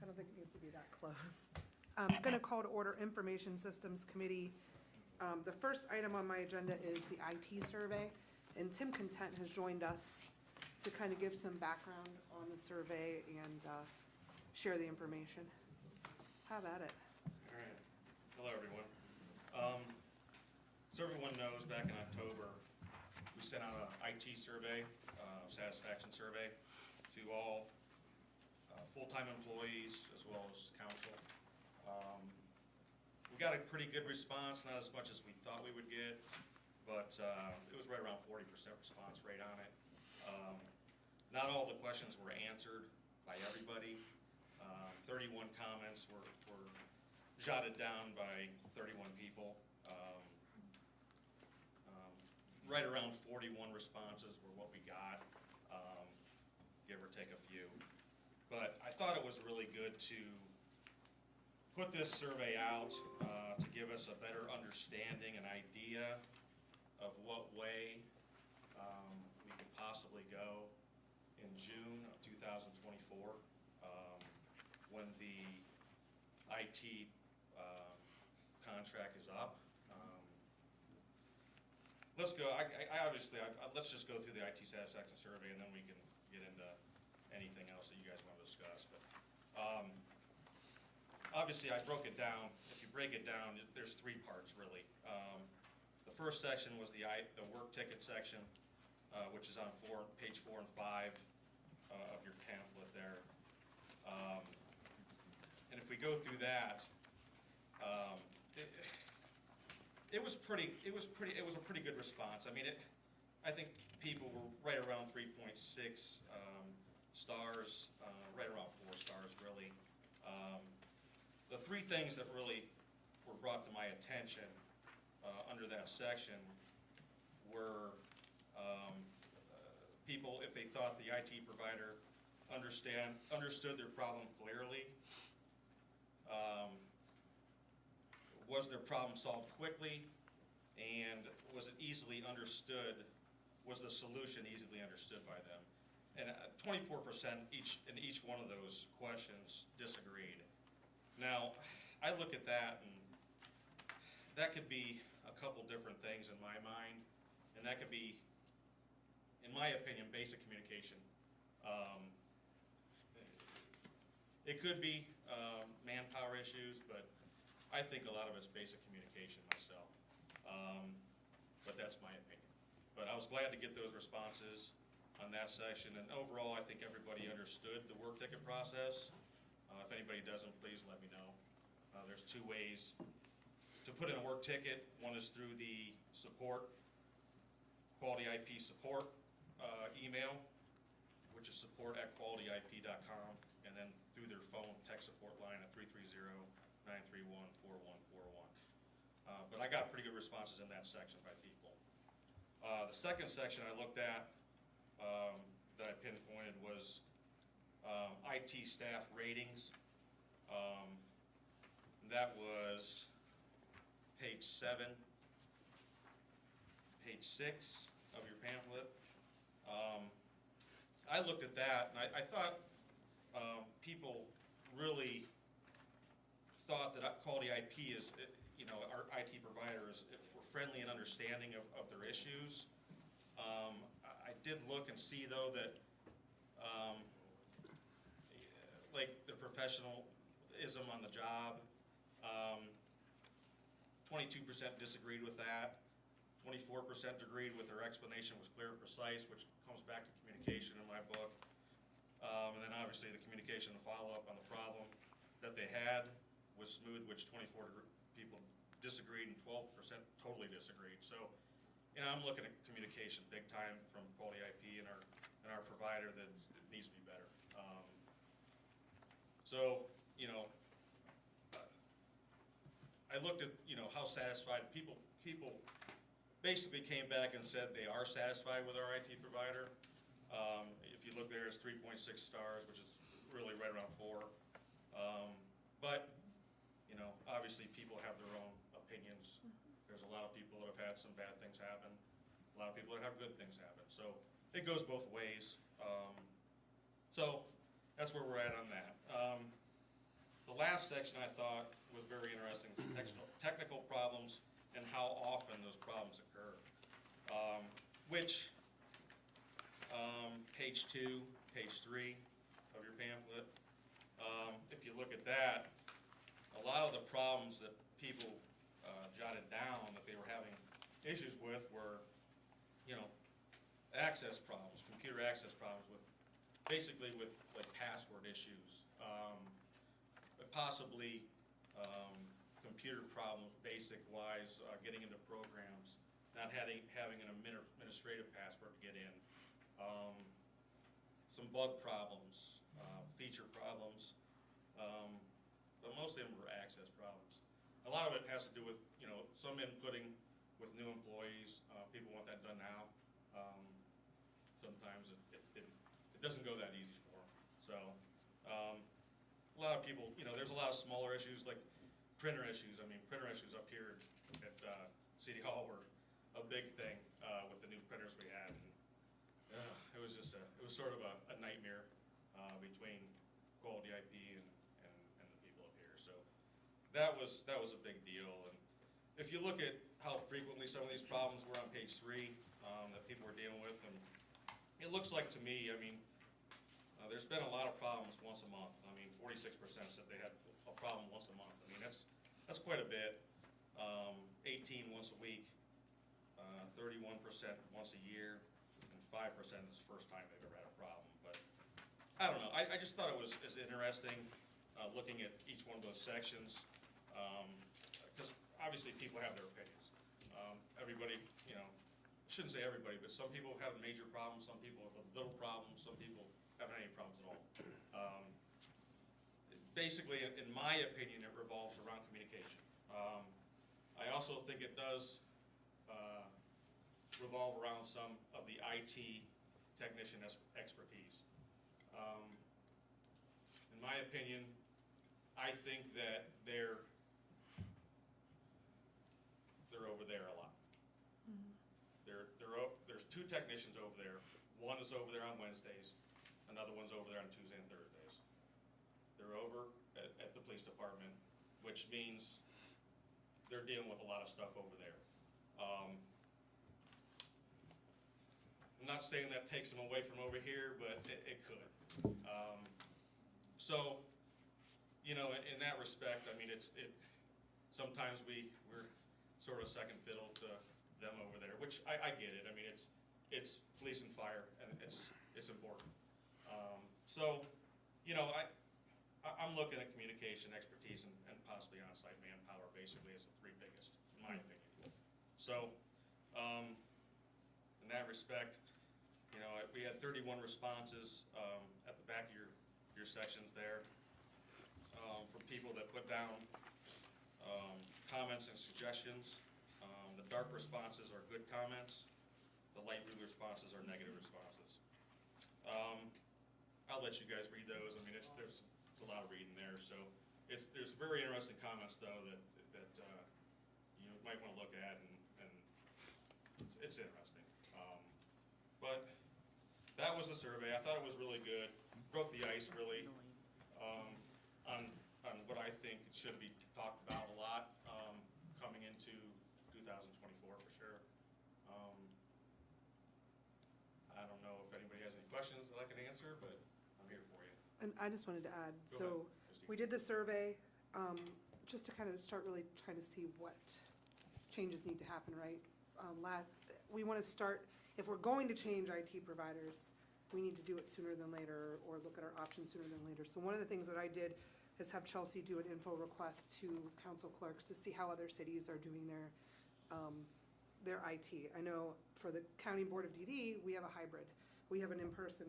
I don't think it needs to be that close. I'm going to call to order Information Systems Committee. The first item on my agenda is the IT survey, and Tim Content has joined us to kind of give some background on the survey and share the information. Have at it. All right. Hello, everyone. So everyone knows, back in October, we sent out an IT survey, satisfaction survey, to all full-time employees as well as council. We got a pretty good response, not as much as we thought we would get, but it was right around 40% response rate on it. Not all the questions were answered by everybody. 31 comments were jotted down by 31 people. Right around 41 responses were what we got, give or take a few. But I thought it was really good to put this survey out to give us a better understanding and idea of what way we could possibly go in June of 2024 when the IT contract is up. Let's go. Let's just go through the IT satisfaction survey, and then we can get into anything else that you guys want to discuss. But obviously, I broke it down. If you break it down, there's three parts really. The first section was the work ticket section, which is on page 4 and 5 of your pamphlet there. And if we go through that, it was a pretty good response. I mean, I think people were right around 3.6 stars, right around 4 stars really. The three things that really were brought to my attention under that section were people, if they thought the IT provider understood their problem clearly, was their problem solved quickly, and was it easily understood, was the solution easily understood by them? And 24% in each one of those questions disagreed. Now, I look at that, and that could be a couple different things in my mind, and that could be, in my opinion, basic communication. It could be manpower issues, but I think a lot of it's basic communication myself. But that's my opinion. But I was glad to get those responses on that section, and overall I think everybody understood the work ticket process. If anybody doesn't, please let me know. There's two ways to put in a work ticket. One is through the support, Quality IP support email, which is support@qualityip.com, and then through their phone text support line at 330-931-4141. But I got pretty good responses in that section by people. The second section I looked at that I pinpointed was IT staff ratings. That was page 7, page 6 of your pamphlet. I looked at that, and I thought people really thought that Quality IP is, our IT providers were friendly and understanding of their issues. I did look and see though that like the professionalism on the job, 22% disagreed with that. 24% agreed with their explanation was clear and precise, which comes back to communication in my book. And then obviously the communication and follow-up on the problem that they had was smooth, which 24 people disagreed and 12% totally disagreed. So, I'm looking at communication big time from Quality IP and our provider that it needs to be better. I looked at how satisfied people basically came back and said they are satisfied with our IT provider. If you look there, it's 3.6 stars, which is really right around 4. But obviously people have their own opinions. There's a lot of people that have had some bad things happen. A lot of people that have good things happen. So it goes both ways. So that's where we're at on that. The last section I thought was very interesting, is technical problems and how often those problems occur. Which, page 2, page 3 of your pamphlet, if you look at that, a lot of the problems that people jotted down that they were having issues with were, access problems, computer access problems with, basically with like password issues, possibly computer problems, basic-wise, getting into programs, not having an administrative password to get in, some bug problems, feature problems, but most of them were access problems. A lot of it has to do with, some inputting with new employees. People want that done now. Sometimes it doesn't go that easy for them. So a lot of people, there's a lot of smaller issues like printer issues. I mean, printer issues up here at City Hall were a big thing with the new printers we had. And, it was just it was sort of a nightmare between Quality IP and the people up here. So that was a big deal. And if you look at how frequently some of these problems were on page 3 that people were dealing with, and it looks like to me, I mean, there's been a lot of problems once a month. I mean, 46% said they had a problem once a month. I mean, that's quite a bit. 18 once a week, 31% once a year, and 5% is the first time they've ever had a problem. But I don't know. I just thought it was interesting looking at each one of those sections, because obviously people have their opinions. Everybody, shouldn't say everybody, but some people have major problems, some people have little problems, some people haven't any problems at all. Basically, in my opinion, it revolves around communication. I also think it does revolve around some of the IT technician expertise. In my opinion, I think that they're over there a lot. There's 2 technicians over there. One is over there on Wednesdays. Another one's over there on Tuesday and Thursdays. They're over at the police department, which means they're dealing with a lot of stuff over there. I'm not saying that takes them away from over here, but it could. So, in that respect, I mean, sometimes we're sort of second fiddle to them over there, which I get it. I mean, it's police and fire, and it's important. So, I'm looking at communication, expertise, and possibly on-site manpower basically as the 3 biggest, in my opinion. So, in that respect, we had 31 responses at the back of your sections there from people that put down comments and suggestions. The dark responses are good comments. The light blue responses are negative responses. I'll let you guys read those. I mean, there's a lot of reading there. So there's very interesting comments though that you might want to look at, and it's interesting. But that was the survey. I thought it was really good. Broke the ice really on what I think should be talked about a lot coming into 2024 for sure. I don't know if anybody has any questions that I can answer, but I'm here for you. And I just wanted to add, Go so ahead, we did the survey just to kind of start really trying to see what changes need to happen, right? We want to start, if we're going to change IT providers, we need to do it sooner than later, or look at our options sooner than later. So one of the things that I did is have Chelsea do an info request to council clerks to see how other cities are doing their IT. I know for the County Board of DD, we have a hybrid. We have an in-person,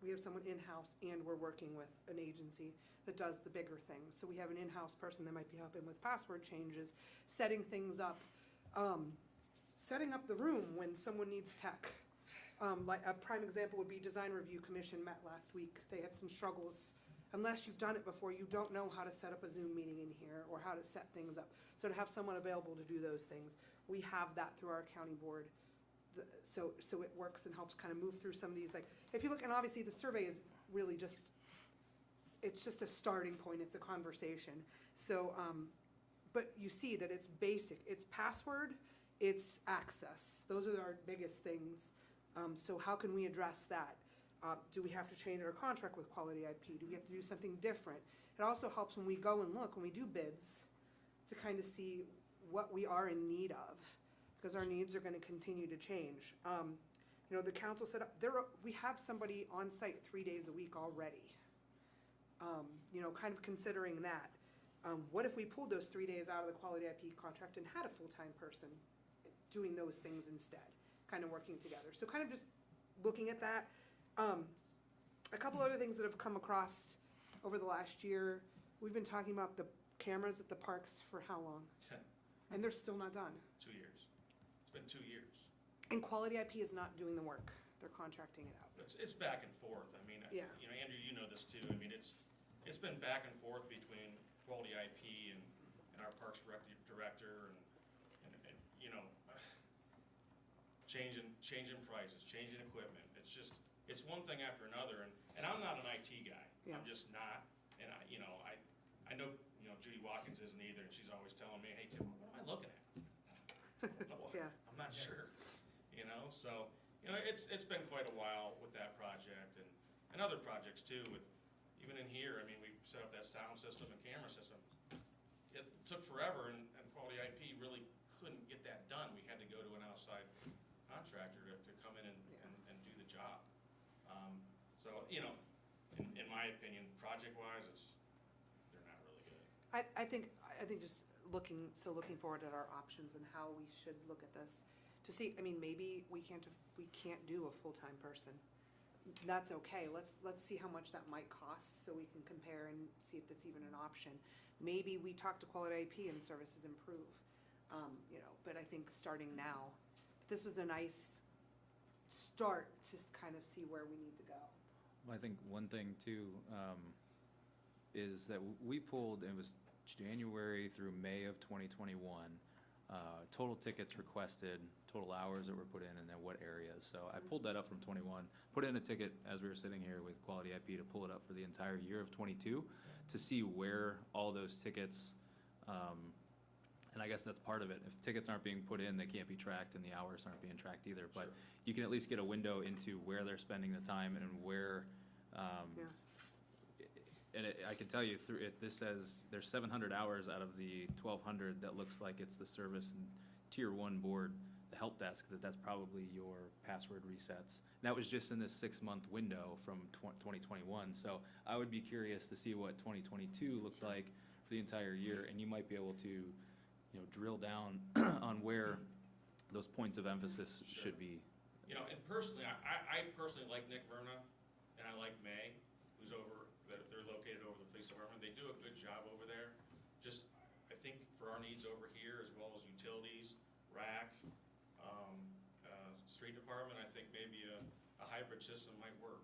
we have someone in-house, and we're working with an agency that does the bigger things. So we have an in-house person that might be helping with password changes, setting things up, setting up the room when someone needs tech. Like a prime example would be Design Review Commission met last week. They had some struggles. Unless you've done it before, you don't know how to set up a Zoom meeting in here or how to set things up. So to have someone available to do those things, we have that through our county board. so it works and helps kind of move through some of these, like, if you look, and obviously the survey is really just, it's just a starting point, it's a conversation. So, but you see that it's basic, it's password, it's access, those are our biggest things. So how can we address that? Do we have to change our contract with Quality IP? Do we have to do something different? It also helps when we go and look, when we do bids, to kind of see what we are in need of, because our needs are gonna continue to change. You know, the council said, we have somebody on site 3 days a week already. You know, kind of considering that. What if we pulled those 3 days out of the Quality IP contract and had a full-time person doing those things instead, kind of working together? So kind of just looking at that. A couple other things that have come across over the last year, we've been talking about the cameras at the parks for how long? And they're still not done. 2 years. It's been 2 years. And Quality IP is not doing the work. They're contracting it out. It's back and forth. I mean, Yeah. you know, Andrew, you know this too. I mean, it's been back and forth between Quality IP and our Parks Director and you know, changing prices, changing equipment. It's one thing after another, and I'm not an IT guy. Yeah. I'm just not, and I know, you know, Judy Watkins isn't either, and she's always telling me, hey, Tim, what am I looking at? Yeah. I'm not sure, you know, so, you know, it's been quite a while with that project and other projects too, with, even in here, I mean, we set up that sound system and camera system. It took forever, and Quality IP really couldn't get that done. We had to go to an outside contractor to come in and do the job. So, you know, in my opinion, project-wise, they're not really good. I think just looking forward at our options and how we should look at this to see, I mean, maybe we can't do a full-time person. That's okay. Let's see how much that might cost so we can compare and see if that's even an option. Maybe we talk to Quality IP and services improve, you know, but I think starting now, this was a nice start to kind of see where we need to go. I think one thing too is that we pulled, it was January through May of 2021, total tickets requested, total hours that were put in, and then what areas. So I pulled that up from 21, put in a ticket as we were sitting here with Quality IP to pull it up for the entire year of 22 to see where all those tickets, and I guess that's part of it. If tickets aren't being put in, they can't be tracked, and the hours aren't being tracked either. But you can at least get a window into where they're spending the time and where. And I can tell you through it. This says there's 700 hours out of the 1,200 that looks like it's the service and tier 1 board, the help desk. That's probably your password resets. And that was just in this 6-month window from 2021. So I would be curious to see what 2022 looked like for the entire year, and you might be able to, you know, drill down on where those points of emphasis should be. You know, and personally, I personally like Nick Verna, and I like May, who's over, they're located over the police department. They do a good job over there. Just, I think for our needs over here, as well as utilities, RAC, street department, I think maybe a hybrid system might work.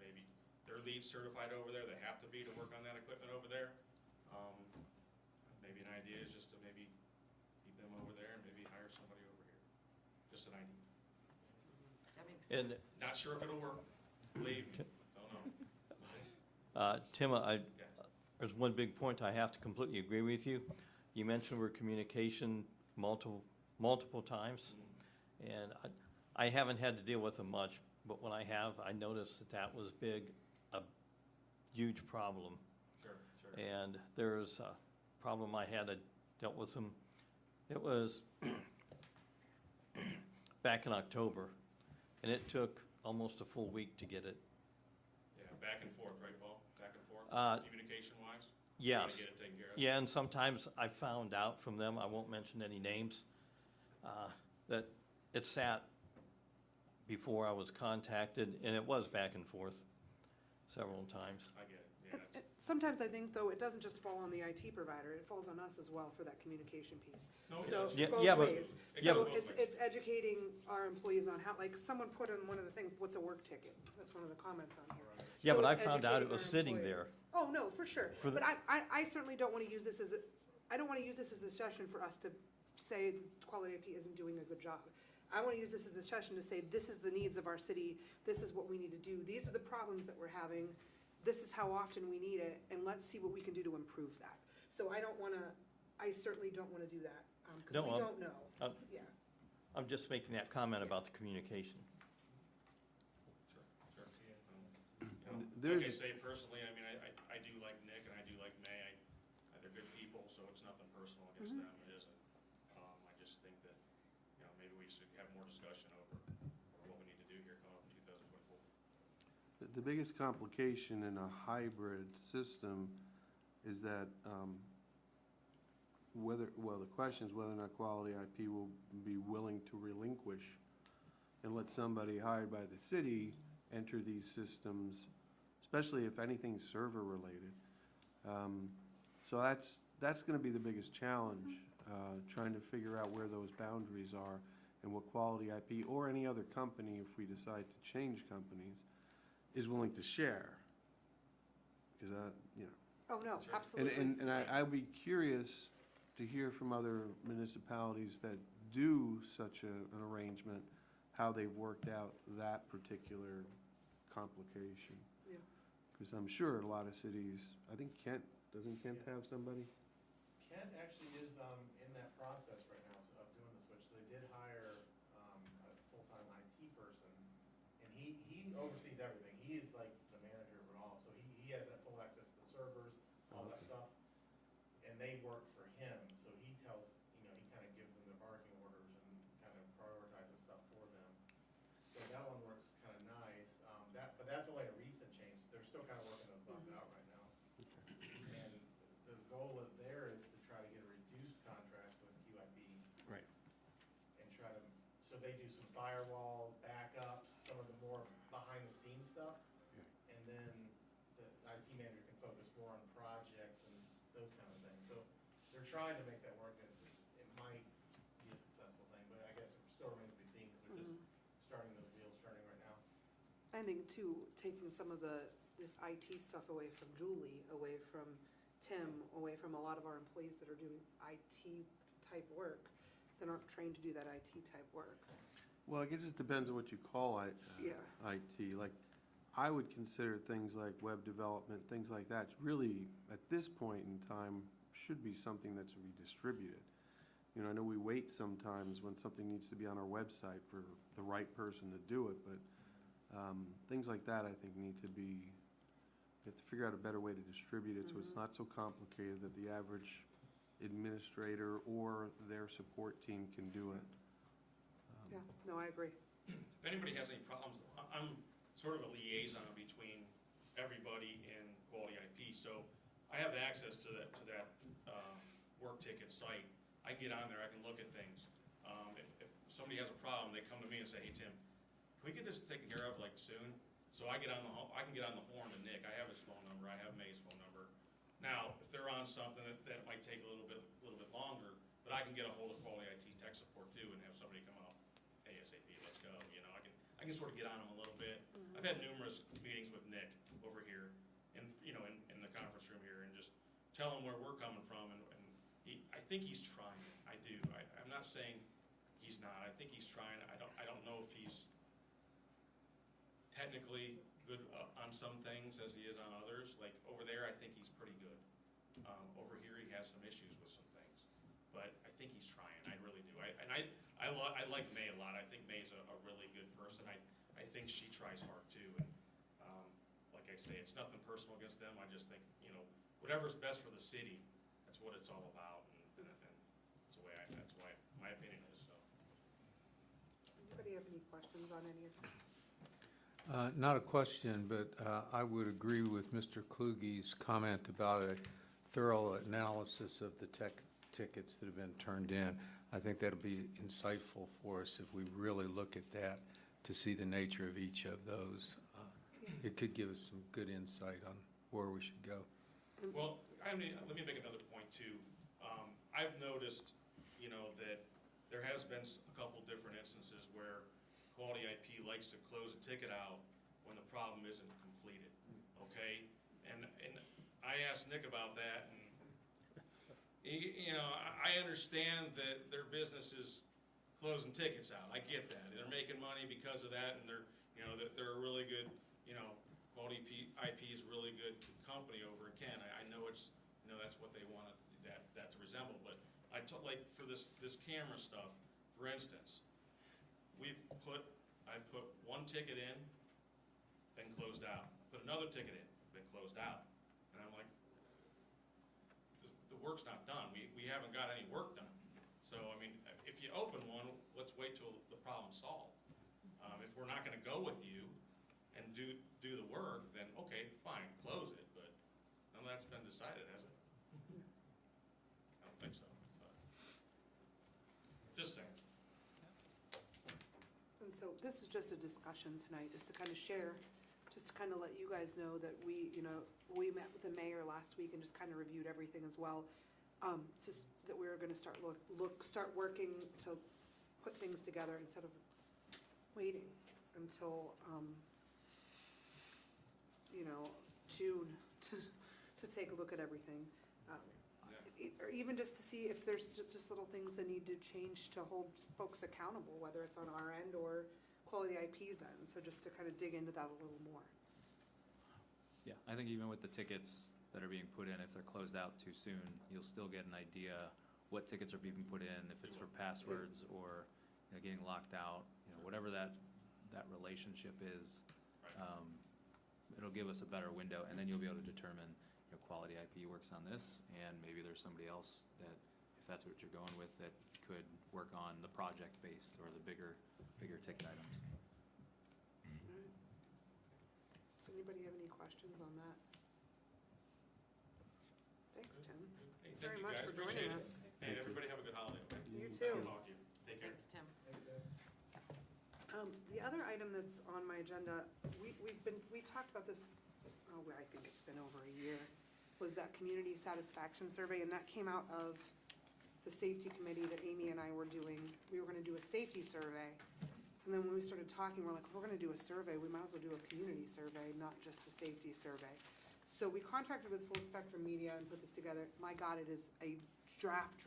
Maybe they're LEED certified over there. They have to be to work on that equipment over there. Maybe an idea is just to maybe keep them over there and maybe hire somebody over here. Just an idea. That makes sense. Not sure if it'll work. Believe me, don't know. Tim, there's one big point I have to completely agree with you. You mentioned we're communication multiple times, and I haven't had to deal with them much, but when I have, I noticed that was a huge problem. Sure. And there's a problem I dealt with them. It was back in October, and it took almost a full week to get it. Yeah, back and forth, right, Paul? Back and forth, communication-wise? Yes. Get it taken care of? Yeah, and sometimes I found out from them, I won't mention any names, that it sat before I was contacted, and it was back and forth several times. I get it, yeah. And sometimes I think, though, it doesn't just fall on the IT provider, it falls on us as well for that communication piece. No, it So does. Yeah, both yeah, but- ways. yeah, So but- it's educating our employees on how, like, someone put in one of the things, what's a work ticket? That's one of the comments on here. Right. Yeah, So but I it's found out it educating was our sitting there. employees. Oh, no, for sure. For the- But I certainly don't want to use this as I don't want to use this as a session for us to say Quality IP isn't doing a good job. I want to use this as a session to say, this is the needs of our city, this is what we need to do, these are the problems that we're having, this is how often we need it, and let's see what we can do to improve that. So I certainly don't want to do that, because No, we don't know. Yeah. I'm just making that comment about the communication. Sure, sure. You know, There's like I a- say personally, I mean, I do like Nick and I do like May. They're good people, so it's nothing personal against them. It isn't. I just think that, you know, maybe we should have more discussion over what we need to do here coming up in 2024. The biggest complication in a hybrid system is that the question is whether or not Quality IP will be willing to relinquish and let somebody hired by the city enter these systems, especially if anything's server related. So that's going to be the biggest challenge, trying to figure out where those boundaries are and what Quality IP or any other company, if we decide to change companies, is willing to share. Because Oh, no, Sure. absolutely. and I'd be curious to hear from other municipalities that do such an arrangement, how they've worked out that particular complication. Yeah. Because I'm sure a lot of cities, I think doesn't Kent have somebody? Kent actually is in that process right now of doing the switch. So they did hire a full-time IT person, and he oversees everything. He is like the manager of it all. So he has that full access to the servers, all that stuff, and they work for him. So he tells, he kind of gives them their barking orders and kind of prioritizes stuff for them. So that one works kind of nice. But that's only a recent change. They're still kind of working those bugs out right now. And the goal of there is to try to get a reduced contract with QIP. Right. And try to, so they do some firewalls, backups, some of the more behind-the-scenes stuff. Yeah. And then the IT manager can focus more on projects and those kind of things. So they're trying to make that work, and it might be a successful thing, but I guess it still remains to be seen, because they're just starting those wheels turning right now. I think too, taking some of this IT stuff away from Julie, away from Tim, away from a lot of our employees that are doing IT type work, that aren't trained to do that IT type work. Well, I guess it depends on what you call Yeah. IT. Like, I would consider things like web development, things like that, really, at this point in time, should be something that's to be distributed. I know we wait sometimes when something needs to be on our website for the right person to do it, but things like that, I think, need to be, you have to figure out a better way to distribute it so it's not so complicated that the average administrator or their support team can do it. Yeah, no, I agree. If anybody has any problems, I'm sort of a liaison between everybody and Quality IP, so I have access to that work ticket site. I can get on there, I can look at things. If somebody has a problem, they come to me and say, hey, Tim, can we get this taken care of like soon? So I can get on the horn to Nick. I have his phone number, I have May's phone number. Now, if they're on something that might take a little bit longer, but I can get a hold of Quality IT tech support too and have somebody come out ASAP, let's go. I can sort of get on them a little bit. I've had numerous meetings with Nick over here in the conference room here, and just tell him where we're coming from, and I think he's trying. I do. I'm not saying he's not. I think he's trying. I don't know if he's technically good on some things as he is on others. Like over there, I think he's pretty good. Over here, he has some issues with some things, but I think he's trying. I really do. I like May a lot. I think May's a really good person. I think she tries hard too. And like I say, it's nothing personal against them. I just think whatever's best for the city, that's what it's all about, and that's why my opinion is. So. Does anybody have any questions on any of this? Not a question, but I would agree with Mr. Kluge's comment about a thorough analysis of the tickets that have been turned in. I think that'll be insightful for us if we really look at that to see the nature of each of those. It could give us some good insight on where we should go. Well, let me make another point too. I've noticed, that there has been a couple different instances where Quality IP likes to close a ticket out when the problem isn't completed, okay? And I asked Nick about that, and I understand that their business is closing tickets out. I get that. They're making money because of that, and they're a really good, IP is a really good company over in Kent. I know that's what they want that to resemble, but like for this camera stuff, for instance, I put one ticket in, then closed out. Put another ticket in, then closed out. And I'm like, the work's not done. We haven't got any work done. So, I mean, if you open one, let's wait till the problem's solved. If we're not gonna go with you and do the work, then okay, fine, close it, but none of that's been decided, has it? I don't think so, but just saying. And so this is just a discussion tonight, just to kind of share, just to kind of let you guys know that we met with the mayor last week and just kind of reviewed everything as well. Just that we were gonna start working to put things together instead of waiting until, June to take a look at everything. Or even just to see if there's just little things that need to change to hold folks accountable, whether it's on our end or Quality IP's end. So just to kind of dig into that a little more. Yeah, I think even with the tickets that are being put in, if they're closed out too soon, you'll still get an idea what tickets are being put in, if it's for passwords or getting locked out, whatever that relationship is. It'll give us a better window, and then you'll be able to determine, Quality IP works on this, and maybe there's somebody else that, if that's what you're going with, that could work on the project-based or the bigger ticket items. Alright. Does anybody have any questions on that? Thanks, Tim. Hey, thank Very you, much guys. for joining Appreciate us. it. Hey, everybody have a good holiday. Okay? You too. Good talk to you. Take care. Thanks, Tim. The other item that's on my agenda, we talked about this, I think it's been over a year, was that community satisfaction survey, and that came out of the safety committee that Amy and I were doing. We were gonna do a safety survey, and then when we started talking, we're like, if we're gonna do a survey, we might as well do a community survey, not just a safety survey. So we contracted with Full Spectrum Media and put this together. My God, it is a draft.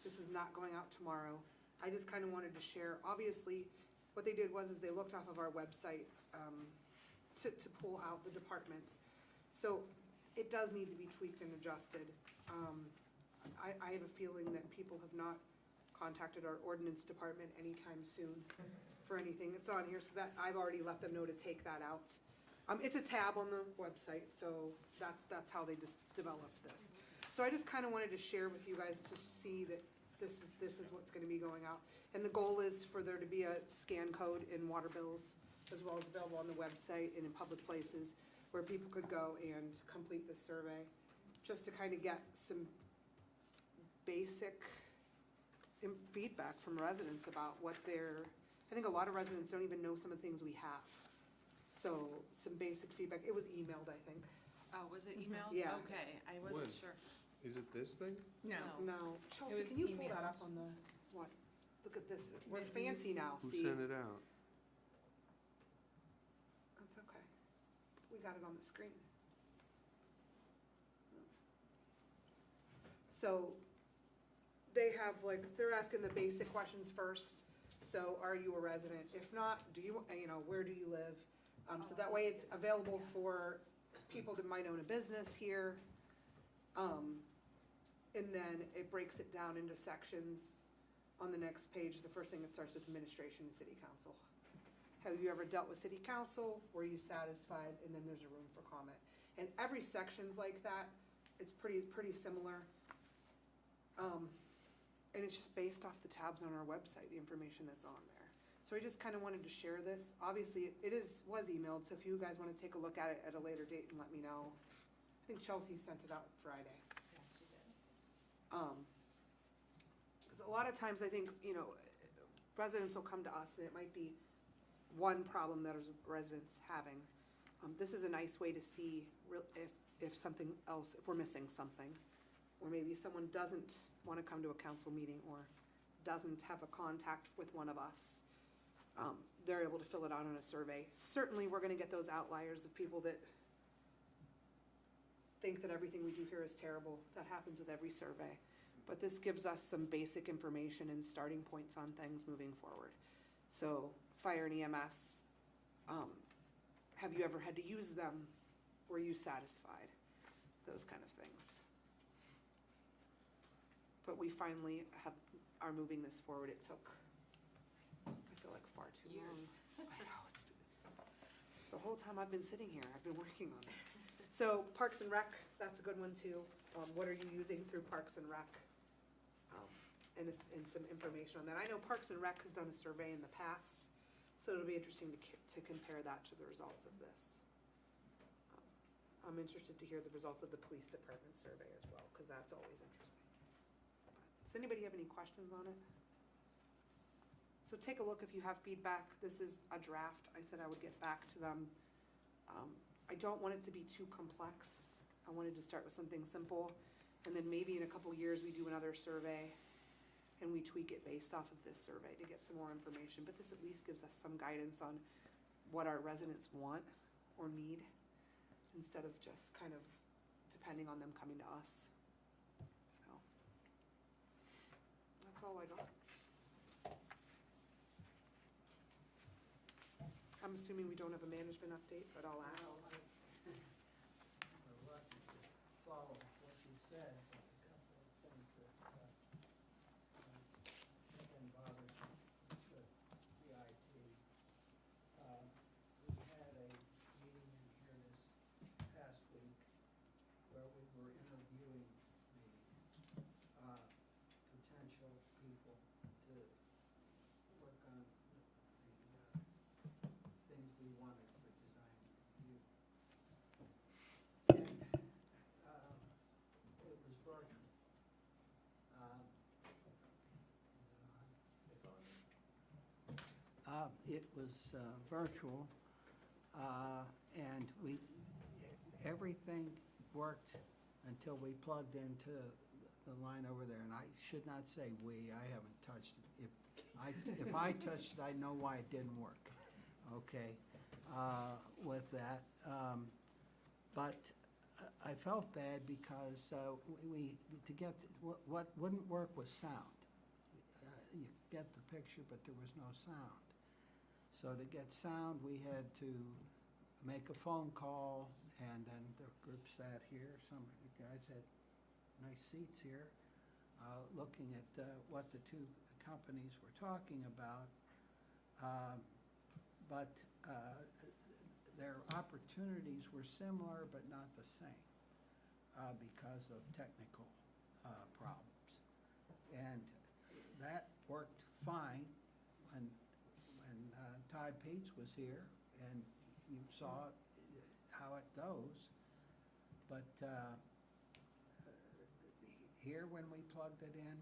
This is not going out tomorrow. I just kind of wanted to share, obviously, what they did was they looked off of our website to pull out the departments. So it does need to be tweaked and adjusted. I have a feeling that people have not contacted our ordinance department anytime soon for anything. It's on here, so that I've already let them know to take that out. It's a tab on the website, so that's how they just developed this. So I just kind of wanted to share with you guys to see that this is what's gonna be going out. And the goal is for there to be a scan code in water bills, as well as available on the website and in public places where people could go and complete the survey, just to kind of get some basic feedback from residents about what I think a lot of residents don't even know some of the things we have. So some basic feedback. It was emailed, I think. Oh, was it emailed? Yeah. Okay, I When? wasn't sure. Is it this thing? No. No, Chelsea, was can you pull that emailed. up on the, what? Look at this, we're fancy now, Who see? sent it out? That's okay. We got it on the screen. So they have they're asking the basic questions first. So are you a resident? If not, where do you live? So that way it's available for people that might own a business here. And then it breaks it down into sections on the next page. The first thing, it starts with administration and city council. Have you ever dealt with city council? Were you satisfied? And then there's a room for comment. And every section's like that. It's pretty similar. And it's just based off the tabs on our website, the information that's on there. So I just kind of wanted to share this. Obviously, it was emailed, so if you guys want to take a look at it at a later date and let me know. I think Chelsea sent it out Friday. Yeah, she did. Because a lot of times I think, residents will come to us and it might be one problem that is residents having. This is a nice way to see if something else, if we're missing something. Or maybe someone doesn't want to come to a council meeting or doesn't have a contact with one of us. They're able to fill it out on a survey. Certainly, we're gonna get those outliers of people that think that everything we do here is terrible. That happens with every survey. But this gives us some basic information and starting points on things moving forward. So fire and EMS, have you ever had to use them? Were you satisfied? Those kind of things. But we finally are moving this forward. It took, I feel like, far too long. Years. I know, it's the whole time I've been sitting here, I've been working on this. So Parks and Rec, that's a good one too. What are you using through Parks and Rec? And some information on that. I know Parks and Rec has done a survey in the past, so it'll be interesting to compare that to the results of this. I'm interested to hear the results of the police department survey as well, because that's always interesting. Does anybody have any questions on it? So take a look if you have feedback. This is a draft. I said I would get back to them. I don't want it to be too complex. I wanted to start with something simple, and then maybe in a couple years we do another survey and we tweak it based off of this survey to get some more information. But this at least gives us some guidance on what our residents want or need, instead of just kind of depending on them coming to us. So, that's all I got. I'm assuming we don't have a management update, but I'll ask. I'm reluctant to follow what you said, but a couple of things that have been bothersome with the IT. We had a meeting in here this past week where we were interviewing the potential people to work on the things we wanted for design review. And it was virtual. It was virtual, and everything worked until we plugged into the line over there. And I should not say we, I haven't touched it. If I touched it, I know why it didn't work, okay, with that. But I felt bad because what wouldn't work was sound. You get the picture, but there was no sound. So to get sound, we had to make a phone call, and then the group sat here. Some of the guys had nice seats here, looking at what the two companies were talking about. But their opportunities were similar but not the same because of technical problems. And that worked fine when Todd Peets was here, and you saw how it goes. But here, when we plugged it in,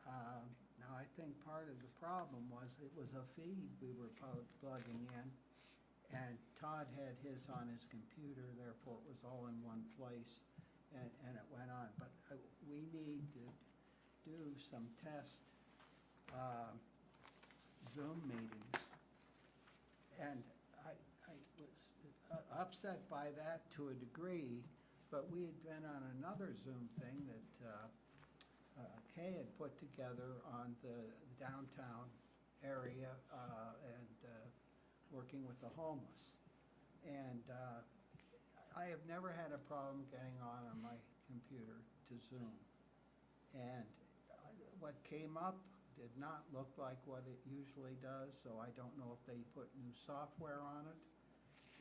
now I think part of the problem was it was a feed we were plugging in, and Todd had his on his computer, therefore it was all in one place, and it went on. But we need to do some test Zoom meetings. And I was upset by that to a degree, but we had been on another Zoom thing that Kay had put together on the downtown area and working with the homeless. And I have never had a problem getting on my computer to Zoom. And what came up did not look like what it usually does, so I don't know if they put new software on it,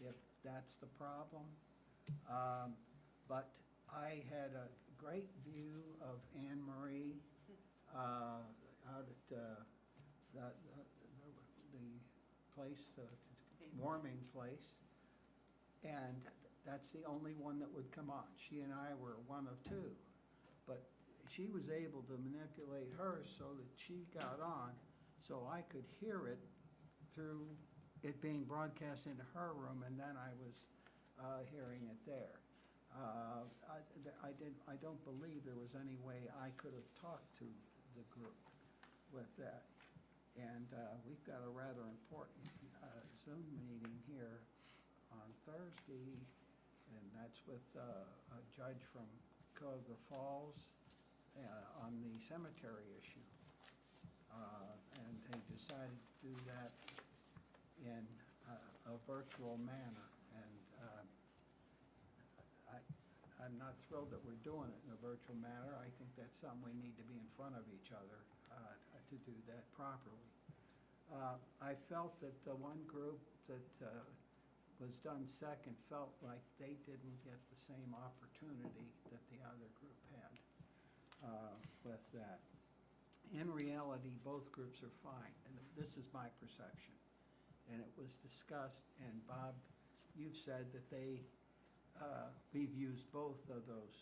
if that's the problem. But I had a great view of Anne Marie out at the place, warming place, and that's the only one that would come on. She and I were one of two, but she was able to manipulate her so that she got on, so I could hear it through it being broadcast into her room, and then I was hearing it there. I don't believe there was any way I could have talked to the group with that. And we've got a rather important Zoom meeting here on Thursday, and that's with a judge from Cuyahoga Falls on the cemetery issue. And they decided to do that in a virtual manner. And I'm not thrilled that we're doing it in a virtual manner. I think that's something we need to be in front of each other to do that properly. I felt that the one group that was done second felt like they didn't get the same opportunity that the other group had with that. In reality, both groups are fine, and this is my perception. And it was discussed, and Bob, you've said that we've used both of those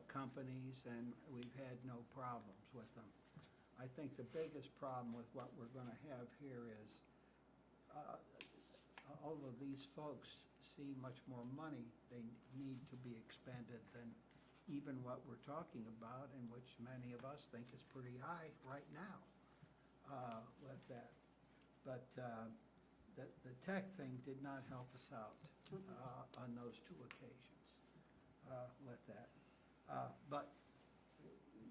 companies, and we've had no problems with them. I think the biggest problem with what we're going to have here is all of these folks see much more money they need to be expended than even what we're talking about, and which many of us think is pretty high right now with that. But the tech thing did not help us out on those two occasions with that. But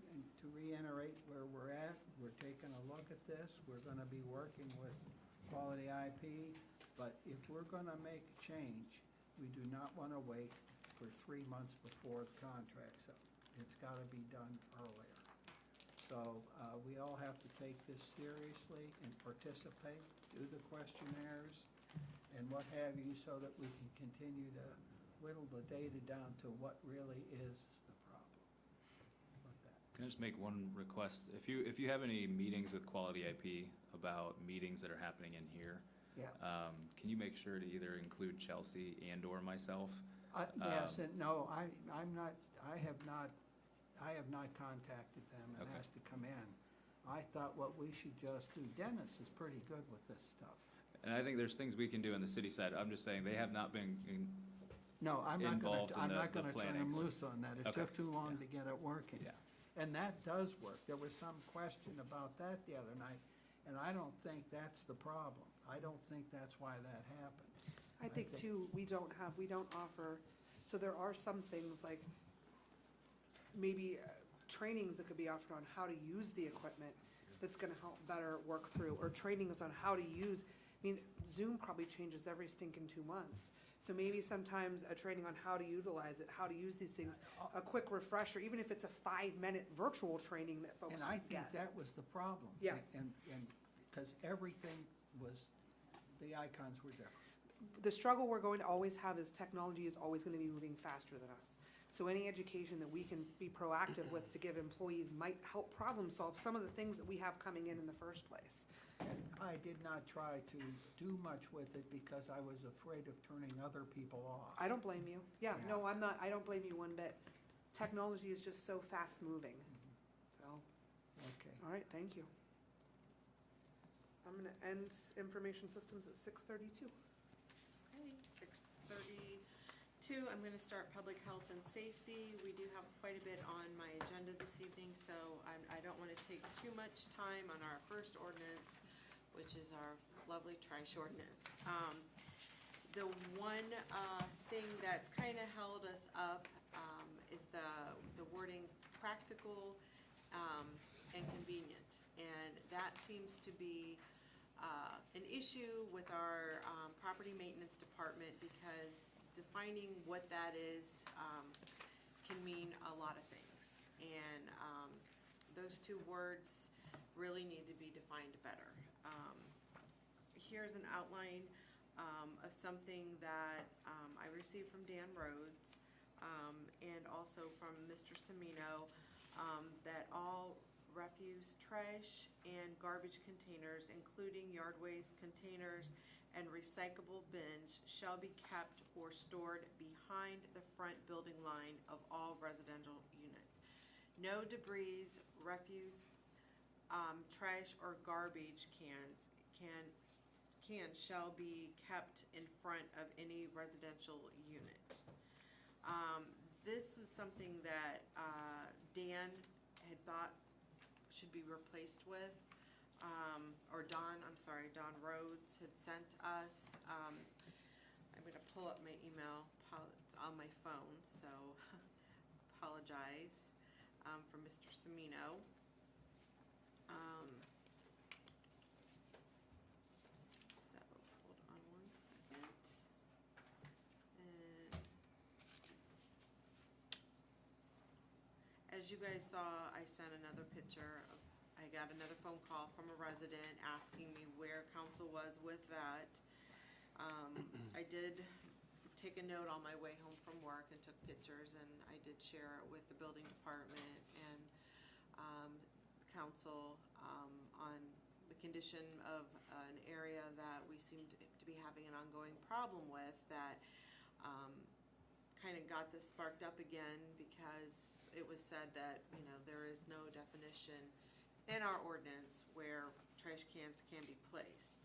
and to reiterate where we're at, we're taking a look at this. We're going to be working with Quality IP, but if we're going to make a change, we do not want to wait for 3 months before the contract's up. It's got to be done earlier. So we all have to take this seriously and participate, do the questionnaires and what have you, so that we can continue to whittle the data down to what really is the problem with that. Can I just make one request? If you have any meetings with Quality IP about meetings that are happening in here, Yeah. Can you make sure to either include Chelsea and/or myself? Yes, and no, I'm not, I have not contacted them and Okay. asked to come in. I thought what we should just do, Dennis is pretty good with this stuff. And I think there's things we can do on the city side. I'm just saying, they have not been, No, I'm not Involved in I'm the not gonna turn planning, them so- loose on that. It Okay, took too long yeah. to get it working. yeah. And that does work. There was some question about that the other night, and I don't think that's the problem. I don't think that's why that happened. I think too, we don't offer, so there are some things like maybe trainings that could be offered on how to use the equipment that's gonna help better work through, or trainings on how to use, I mean, Zoom probably changes every stinking 2 months. So maybe sometimes a training on how to utilize it, how to use these things, a quick refresher, even if it's a 5-minute virtual training that folks And I think get. that was the problem. Yeah. And, because everything was, the icons were different. The struggle we're going to always have is technology is always gonna be moving faster than us. So any education that we can be proactive with to give employees might help problem solve some of the things that we have coming in the first place. And I did not try to do much with it because I was afraid of turning other people off. I don't blame you. Yeah, Yeah. no, I'm not, I don't blame you one bit. Technology is just so fast moving. So, Okay. all right, thank you. I'm gonna end information systems at 6:32. Okay, 6:32, I'm gonna start public health and safety. We do have quite a bit on my agenda this evening, so I don't wanna take too much time on our first ordinance, which is our lovely trash ordinance. The one thing that's kinda held us up is the wording practical and convenient. And that seems to be an issue with our property maintenance department, because defining what that is can mean a lot of things. And those two words really need to be defined better. Here's an outline of something that I received from Dan Rhodes and also from Mr. Semino, that all refuse, trash, and garbage containers, including yard waste containers and recyclable bins, shall be kept or stored behind the front building line of all residential units. No debris, refuse, trash, or garbage cans shall be kept in front of any residential unit. This was something that Dan had thought should be replaced with, or Don Rhodes had sent us. I'm gonna pull up my email, it's on my phone, so apologize. from Mr. Semino. So, hold on one second. And as you guys saw, I sent another picture of, I got another phone call from a resident asking me where council was with that. I did take a note on my way home from work and took pictures, and I did share it with the building department and council on the condition of an area that we seem to be having an ongoing problem with, that kind of got this sparked up again because it was said that, you know, there is no definition in our ordinance where trash cans can be placed.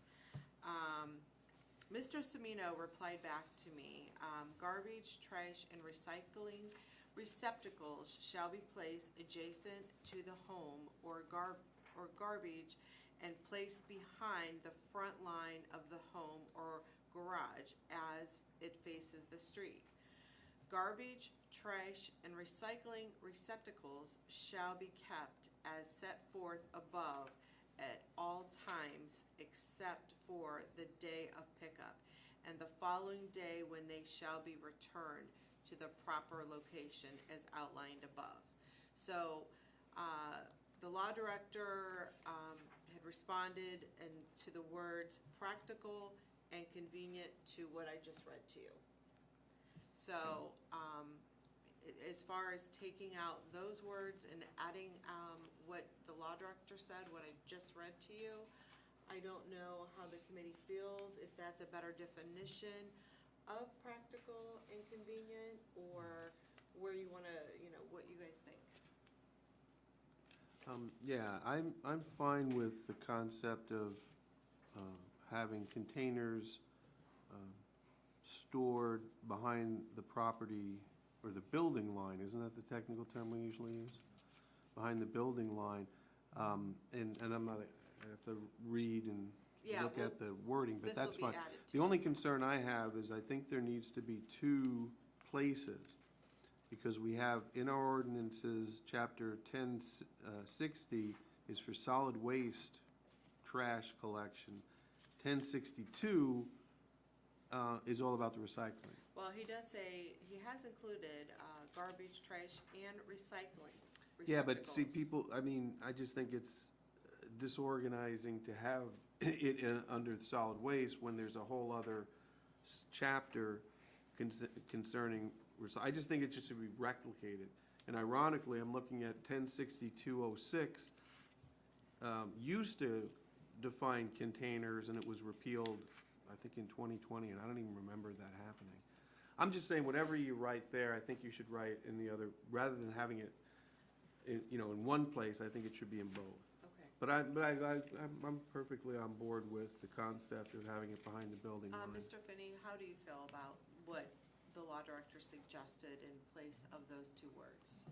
Mr. Semino replied back to me, garbage, trash, and recycling receptacles shall be placed adjacent to the home or garbage and placed behind the front line of the home or garage as it faces the street. Garbage, trash, and recycling receptacles shall be kept as set forth above at all times except for the day of pickup and the following day when they shall be returned to the proper location as outlined above. So the law director had responded to the words practical and convenient to what I just read to you. So as far as taking out those words and adding what the law director said, what I just read to you, I don't know how the committee feels, if that's a better definition of practical and convenient, or where you want to, you know, what you guys think. Yeah, I'm fine with the concept of having containers stored behind the property or the building line. Isn't that the technical term we usually use? Behind the building line. And I'm not, I have to read and look at the wording, but that's fine. The only concern I have is I think there needs to be two places, because we have in our ordinances, chapter 1060 is for solid waste trash collection. 1062 is all about the recycling. Well, he does say, he has included garbage, trash, and recycling. Yeah, but see, people, I mean, I just think it's disorganizing to have it under solid waste when there's a whole other chapter concerning, I just think it just should be replicated. And ironically, I'm looking at 106206, used to define containers, and it was repealed, I think, in 2020, and I don't even remember that happening. I'm just saying, whatever you write there, I think you should write in the other, rather than having it in one place, I think it should be in both. Okay. But I'm perfectly on board with the concept of having it behind the building line. Mr. Finney, how do you feel about what the law director suggested in place of those two words?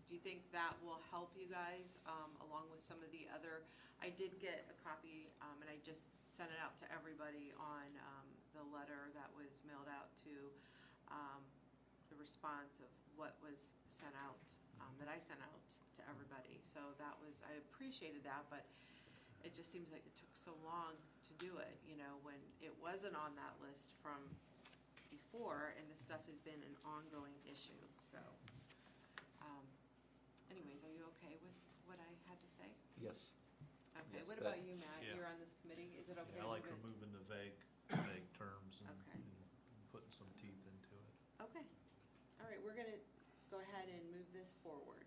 Do you think that will help you guys, along with some of the other, I did get a copy, and I just sent it out to everybody on the letter that was mailed out to the response of what was sent out, that I sent out to everybody. So that was, I appreciated that, but it just seems like it took so long to do it, you know, when it wasn't on that list from before, and this stuff has been an ongoing issue, so. Anyways, are you okay with what I had to say? Yes. Okay, Yes, what that- about you, Matt? Yeah. You're on this committee, is it okay? Yeah, I like to move it? removing the vague terms and Okay. and putting some teeth into it. Okay, all right, we're gonna go ahead and move this forward.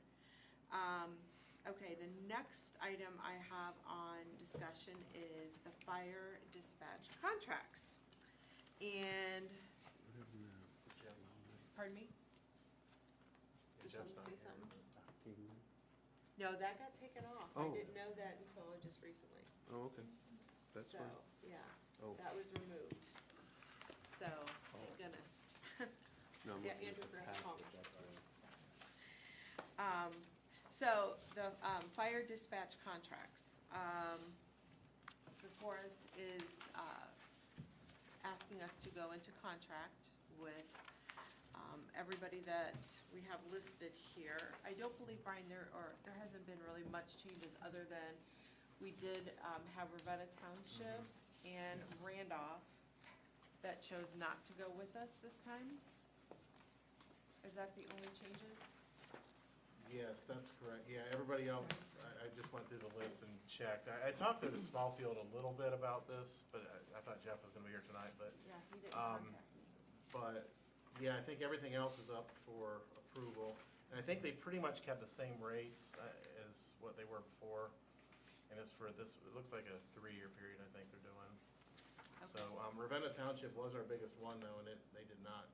Okay, the next item I have on discussion is the fire dispatch contracts. And, pardon me? Did someone say something? No, that got taken off. I Oh. didn't know that until just recently. Oh, okay, that's fine. So, yeah, Oh. that was removed. So, thank goodness. No, I'm Yeah, looking at Andrew the forgot to packet, call me. that's right. So, the fire dispatch contracts. Before us is asking us to go into contract with everybody that we have listed here. I don't believe, Brian, there hasn't been really much changes other than we did have Ravenna Township and Randolph that chose not to go with us this time. Is that the only changes? Yes, that's correct. Yeah, everybody else, I just went through the list and checked. I talked to Smallfield a little bit about this, but I thought Jeff was gonna be here tonight, but, Yeah, he didn't contact me. but, yeah, I think everything else is up for approval. And I think they pretty much kept the same rates as what they were before. And it's for this, it looks like a 3-year period, I think they're doing. So, Ravenna Township was our biggest one though, and they did not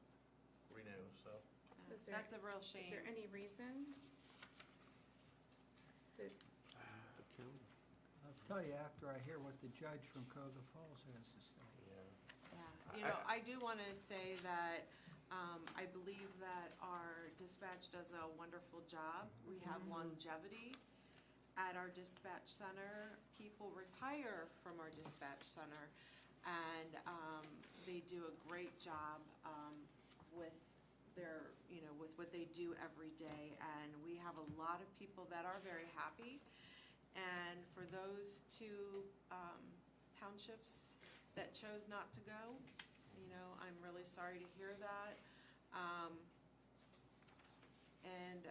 renew, so. Was there- That's a real shame. Is there any reason? that- I'll tell you after I hear what the judge from Coga Falls has to say. Yeah, you know, I do want to say that I believe that our dispatch does a wonderful job. We have longevity at our dispatch center. People retire from our dispatch center, and they do a great job with their, you know, with what they do every day. And we have a lot of people that are very happy. And for those two townships that chose not to go, you know, I'm really sorry to hear that. And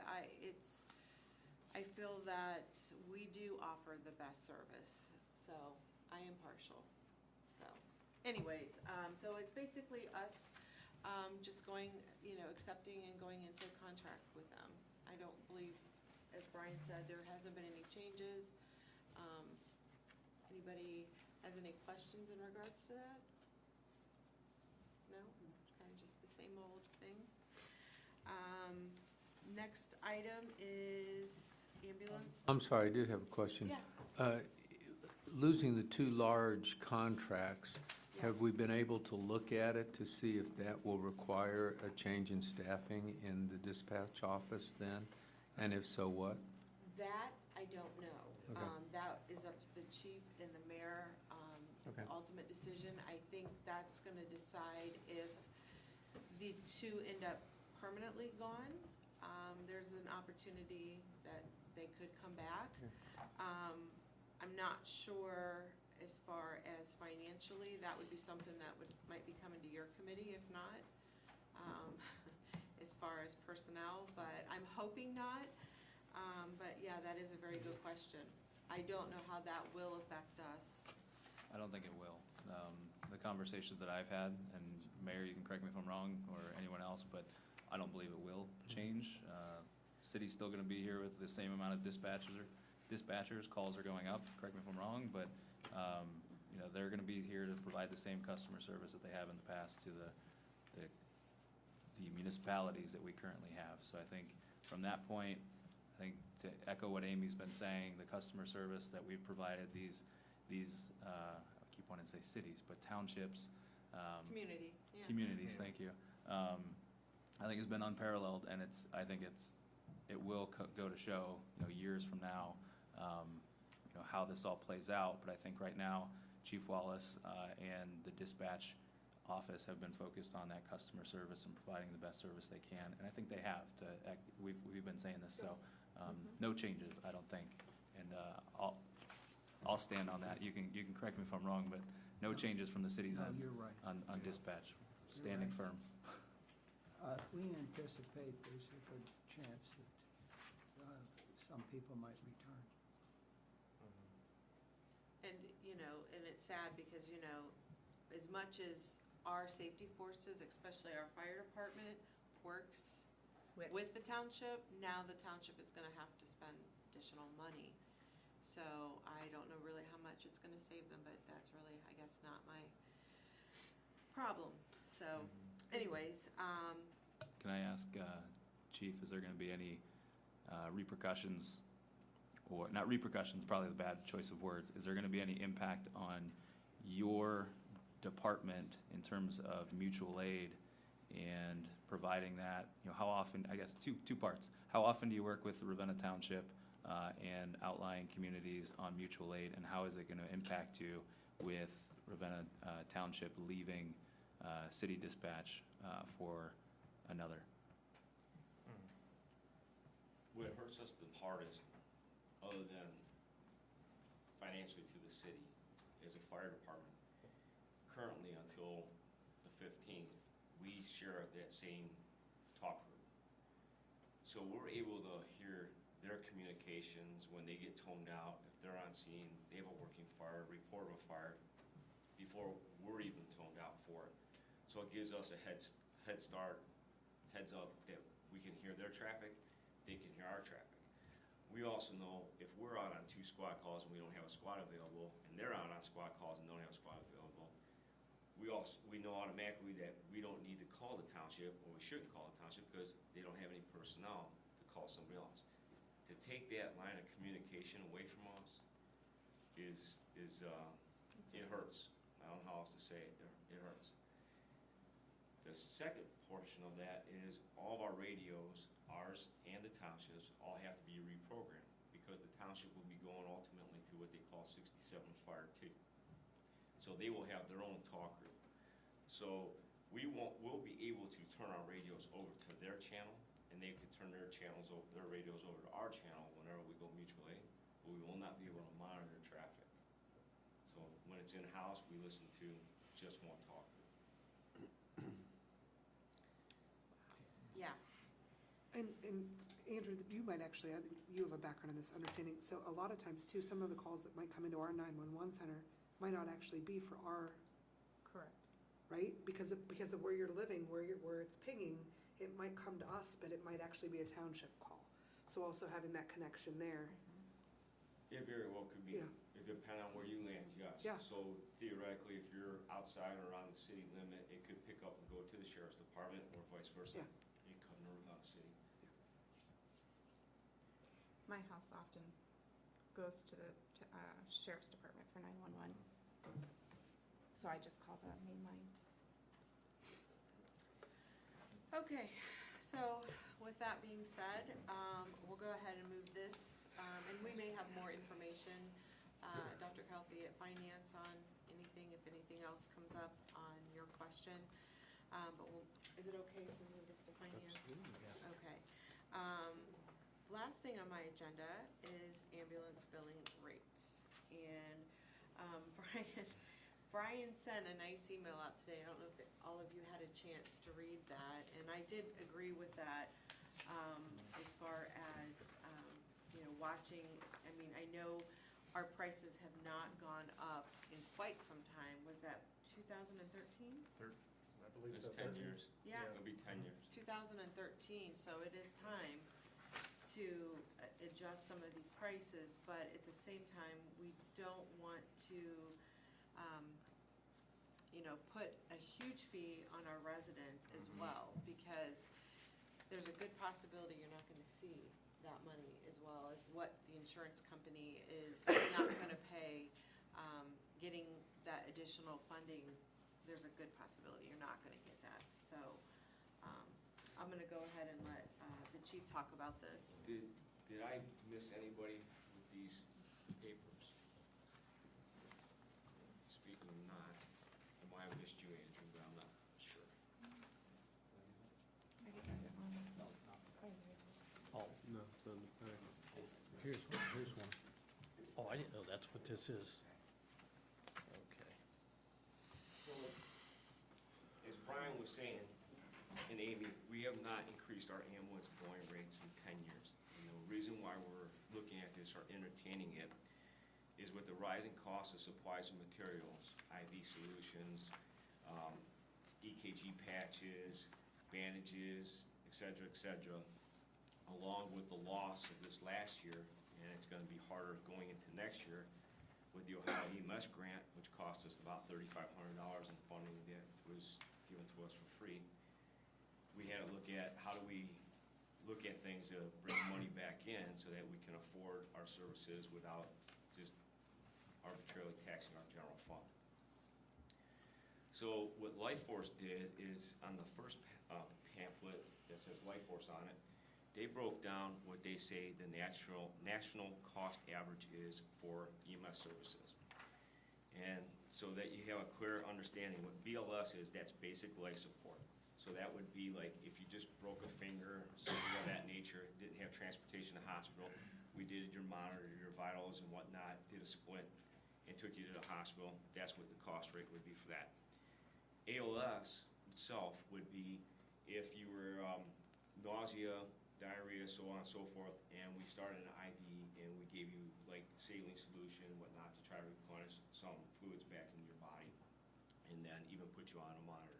I feel that we do offer the best service, so I am partial. So anyways, so it's basically us just going, you know, accepting and going into contract with them. I don't believe, as Brian said, there hasn't been any changes. Anybody has any questions in regards to that? No? Kind of just the same old thing. Next item is ambulance. I'm sorry, I did have a question. Yeah. Losing the two large contracts, Yeah. have we been able to look at it to see if that will require a change in staffing in the dispatch office then? And if so, what? That, I don't know. Okay. That is up to the chief and the mayor, Okay. the ultimate decision. I think that's gonna decide if the two end up permanently gone. There's an opportunity that they could come back. I'm not sure as far as financially, that would be something that might be coming to your committee if not, as far as personnel, but I'm hoping not. But yeah, that is a very good question. I don't know how that will affect us. I don't think it will. The conversations that I've had, and Mayor, you can correct me if I'm wrong, or anyone else, but I don't believe it will change. City's still gonna be here with the same amount of dispatchers, calls are going up, correct me if I'm wrong, but, you know, they're gonna be here to provide the same customer service that they have in the past to the municipalities that we currently have. So I think from that point, I think to echo what Amy's been saying, the customer service that we've provided these I keep wanting to say cities, but townships. Community, yeah. Communities, thank you. I think it's been unparalleled, and it will go to show, you know, years from now, you know, how this all plays out. But I think right now, Chief Wallace and the dispatch office have been focused on that customer service and providing the best service they can, and I think they have. We've been saying this, so no changes, I don't think, and I'll stand on that. You can correct me if I'm wrong, but no changes from the city's No, end you're right. on dispatch, standing right. firm. We anticipate there's a good chance that some people might return. And, you know, and it's sad because, you know, as much as our safety forces, especially our fire department, works with the township, now the township is gonna have to spend additional money. So I don't know really how much it's gonna save them, but that's really, I guess, not my problem. So anyways, Can I ask, Chief, is there gonna be any repercussions, or, not repercussions, probably the bad choice of words, is there gonna be any impact on your department in terms of mutual aid and providing that, you know, how often, I guess, two parts. How often do you work with the Ravenna Township and outlying communities on mutual aid, and how is it gonna impact you with Ravenna Township leaving city dispatch for another. What hurts us the hardest, other than financially to the city, is a fire department. Currently, until the 15th, we share that same talk group. So we're able to hear their communications when they get toned out, if they're on scene, they have a working fire, report of a fire, before we're even toned out for it. So it gives us a head start, heads up that we can hear their traffic, they can hear our traffic. We also know if we're out on 2 squad calls and we don't have a squad available, and they're out on squad calls and don't have a squad available, we know automatically that we don't need to call the township, or we shouldn't call the township, because they don't have any personnel to call somebody else. To take that line of communication away from us it hurts. I don't know how else to say it, it hurts. The second portion of that is all of our radios, ours and the townships, all have to be reprogrammed, because the township will be going ultimately to what they call 67 Fire 2. So they will have their own talk group. So we'll be able to turn our radios over to their channel, and they can turn their radios over to our channel whenever we go mutual aid, but we will not be able to monitor traffic. So when it's in-house, we listen to just one talk group. Yeah. And Andrew, you might actually, I think you have a background in this understanding. So a lot of times too, some of the calls that might come into our 911 center might not actually be for our, Correct. right? Because of where you're living, where it's pinging, it might come to us, but it might actually be a township call. So also having that connection there. It very well could be. Yeah. It depends on where you land, yes. Yeah. So theoretically, if you're outside or on the city limit, it could pick up and go to the sheriff's department, or vice versa. Yeah. It could nerve out the city. My house often goes to the sheriff's department for 911. So I just call the main line. Okay, so with that being said, we'll go ahead and move this, and we may have more information, Dr. Kelfi at Finance on anything, if anything else comes up on your question. But is it okay if we move this to Finance? Okay. Last thing on my agenda is ambulance billing rates. And Brian sent a nice email out today. I don't know if all of you had a chance to read that, and I did agree with that as far as, watching. I mean, I know our prices have not gone up in quite some time. Was that 2013? I believe It's so. 10 years. Yeah. It'll be 10 years. 2013, so it is time to adjust some of these prices, but at the same time, we don't want to put a huge fee on our residents as well, because there's a good possibility you're not gonna see that money as well as what the insurance company is not gonna pay. Getting that additional funding, there's a good possibility you're not gonna get that. So, I'm gonna go ahead and let the chief talk about this. Did I miss anybody with these papers? Speaking of not, I might have missed you, Andrew, but I'm not sure. I can grab it on. Oh, No, it's on the package. Here's one. oh, I didn't know that's what this is. Okay. As Brian was saying, and Amy, we have not increased our ambulance billing rates in 10 years. And the reason why we're looking at this or entertaining it is with the rising costs of supplies and materials, IV solutions, EKG patches, bandages, et cetera, along with the loss of this last year, and it's gonna be harder going into next year with the Ohio EMS grant, which cost us about $3,500 in funding that was given to us for free. We had to look at how do we look at things to bring money back in so that we can afford our services without just arbitrarily taxing our general fund. So what LifeForce did is on the first pamphlet that says LifeForce on it, they broke down what they say the national cost average is for EMS services. And so that you have a clear understanding, what BLS is, that's basic life support. So that would be like if you just broke a finger, something of that nature, didn't have transportation to hospital, we did your monitor, your vitals and whatnot, did a split and took you to the hospital, that's what the cost rate would be for that. ALS itself would be if you were nausea, diarrhea, so on and so forth, and we started an IV and we gave you like saline solution and whatnot to try to replenish some fluids back in your body, and then even put you on a monitor.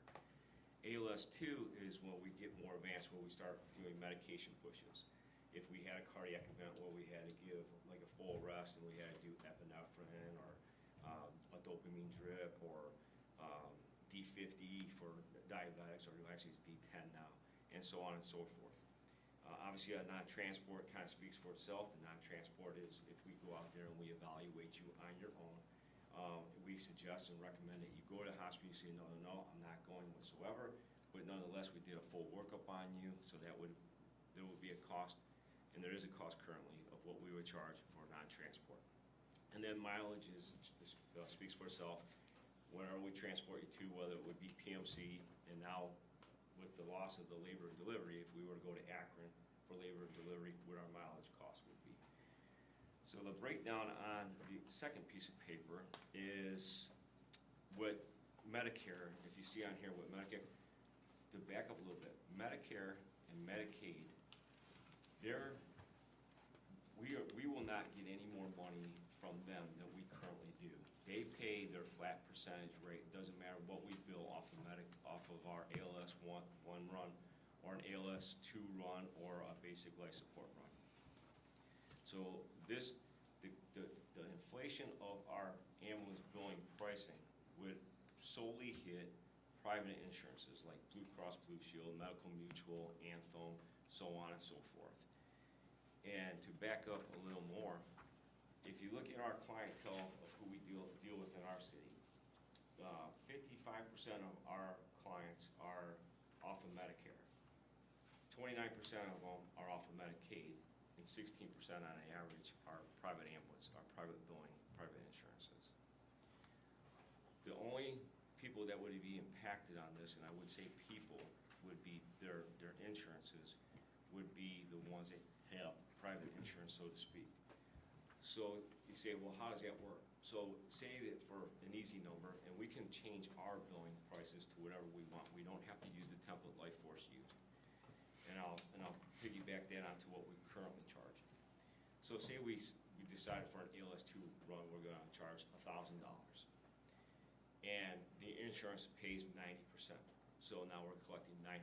ALS2 is when we get more advanced, where we start doing medication pushes. If we had a cardiac event where we had to give like a full rest and we had to do epinephrine or a dopamine drip or D50 for diabetics, or actually it's D10 now, and so on and so forth. Obviously, a non-transport kind of speaks for itself. The non-transport is if we go out there and we evaluate you on your own, we suggest and recommend that you go to the hospital, you say, no, I'm not going whatsoever, but nonetheless, we did a full workup on you, so there would be a cost, and there is a cost currently of what we would charge for non-transport. And then mileage speaks for itself. Wherever we transport you to, whether it would be PMC, and now with the loss of the labor and delivery, if we were to go to Akron for labor and delivery, what our mileage cost would be. So the breakdown on the second piece of paper is what Medicare, if you see on here what Medicare, to back up a little bit, Medicare and Medicaid, we will not get any more money from them than we currently do. They pay their flat percentage rate. It doesn't matter what we bill off of our ALS 1 run or an ALS 2 run or a basic life support run. So the inflation of our ambulance billing pricing would solely hit private insurances like Blue Cross Blue Shield, Medical Mutual, Anthem, so on and so forth. And to back up a little more, if you look at our clientele of who we deal with in our city, 55% of our clients are off of Medicare, 29% of them are off of Medicaid, and 16% on average are private ambulance, are private billing, private insurances. The only people that would be impacted on this, and I would say people, would be their insurances, would be the ones that have private insurance, so to speak. So you say, well, how does that work? So say that for an easy number, and we can change our billing prices to whatever we want. We don't have to use the template LifeForce used. And I'll piggyback that onto what we currently charge. So say we decided for an ALS2 run, we're going to charge $1,000. And the insurance pays 90%. So now we're collecting $900.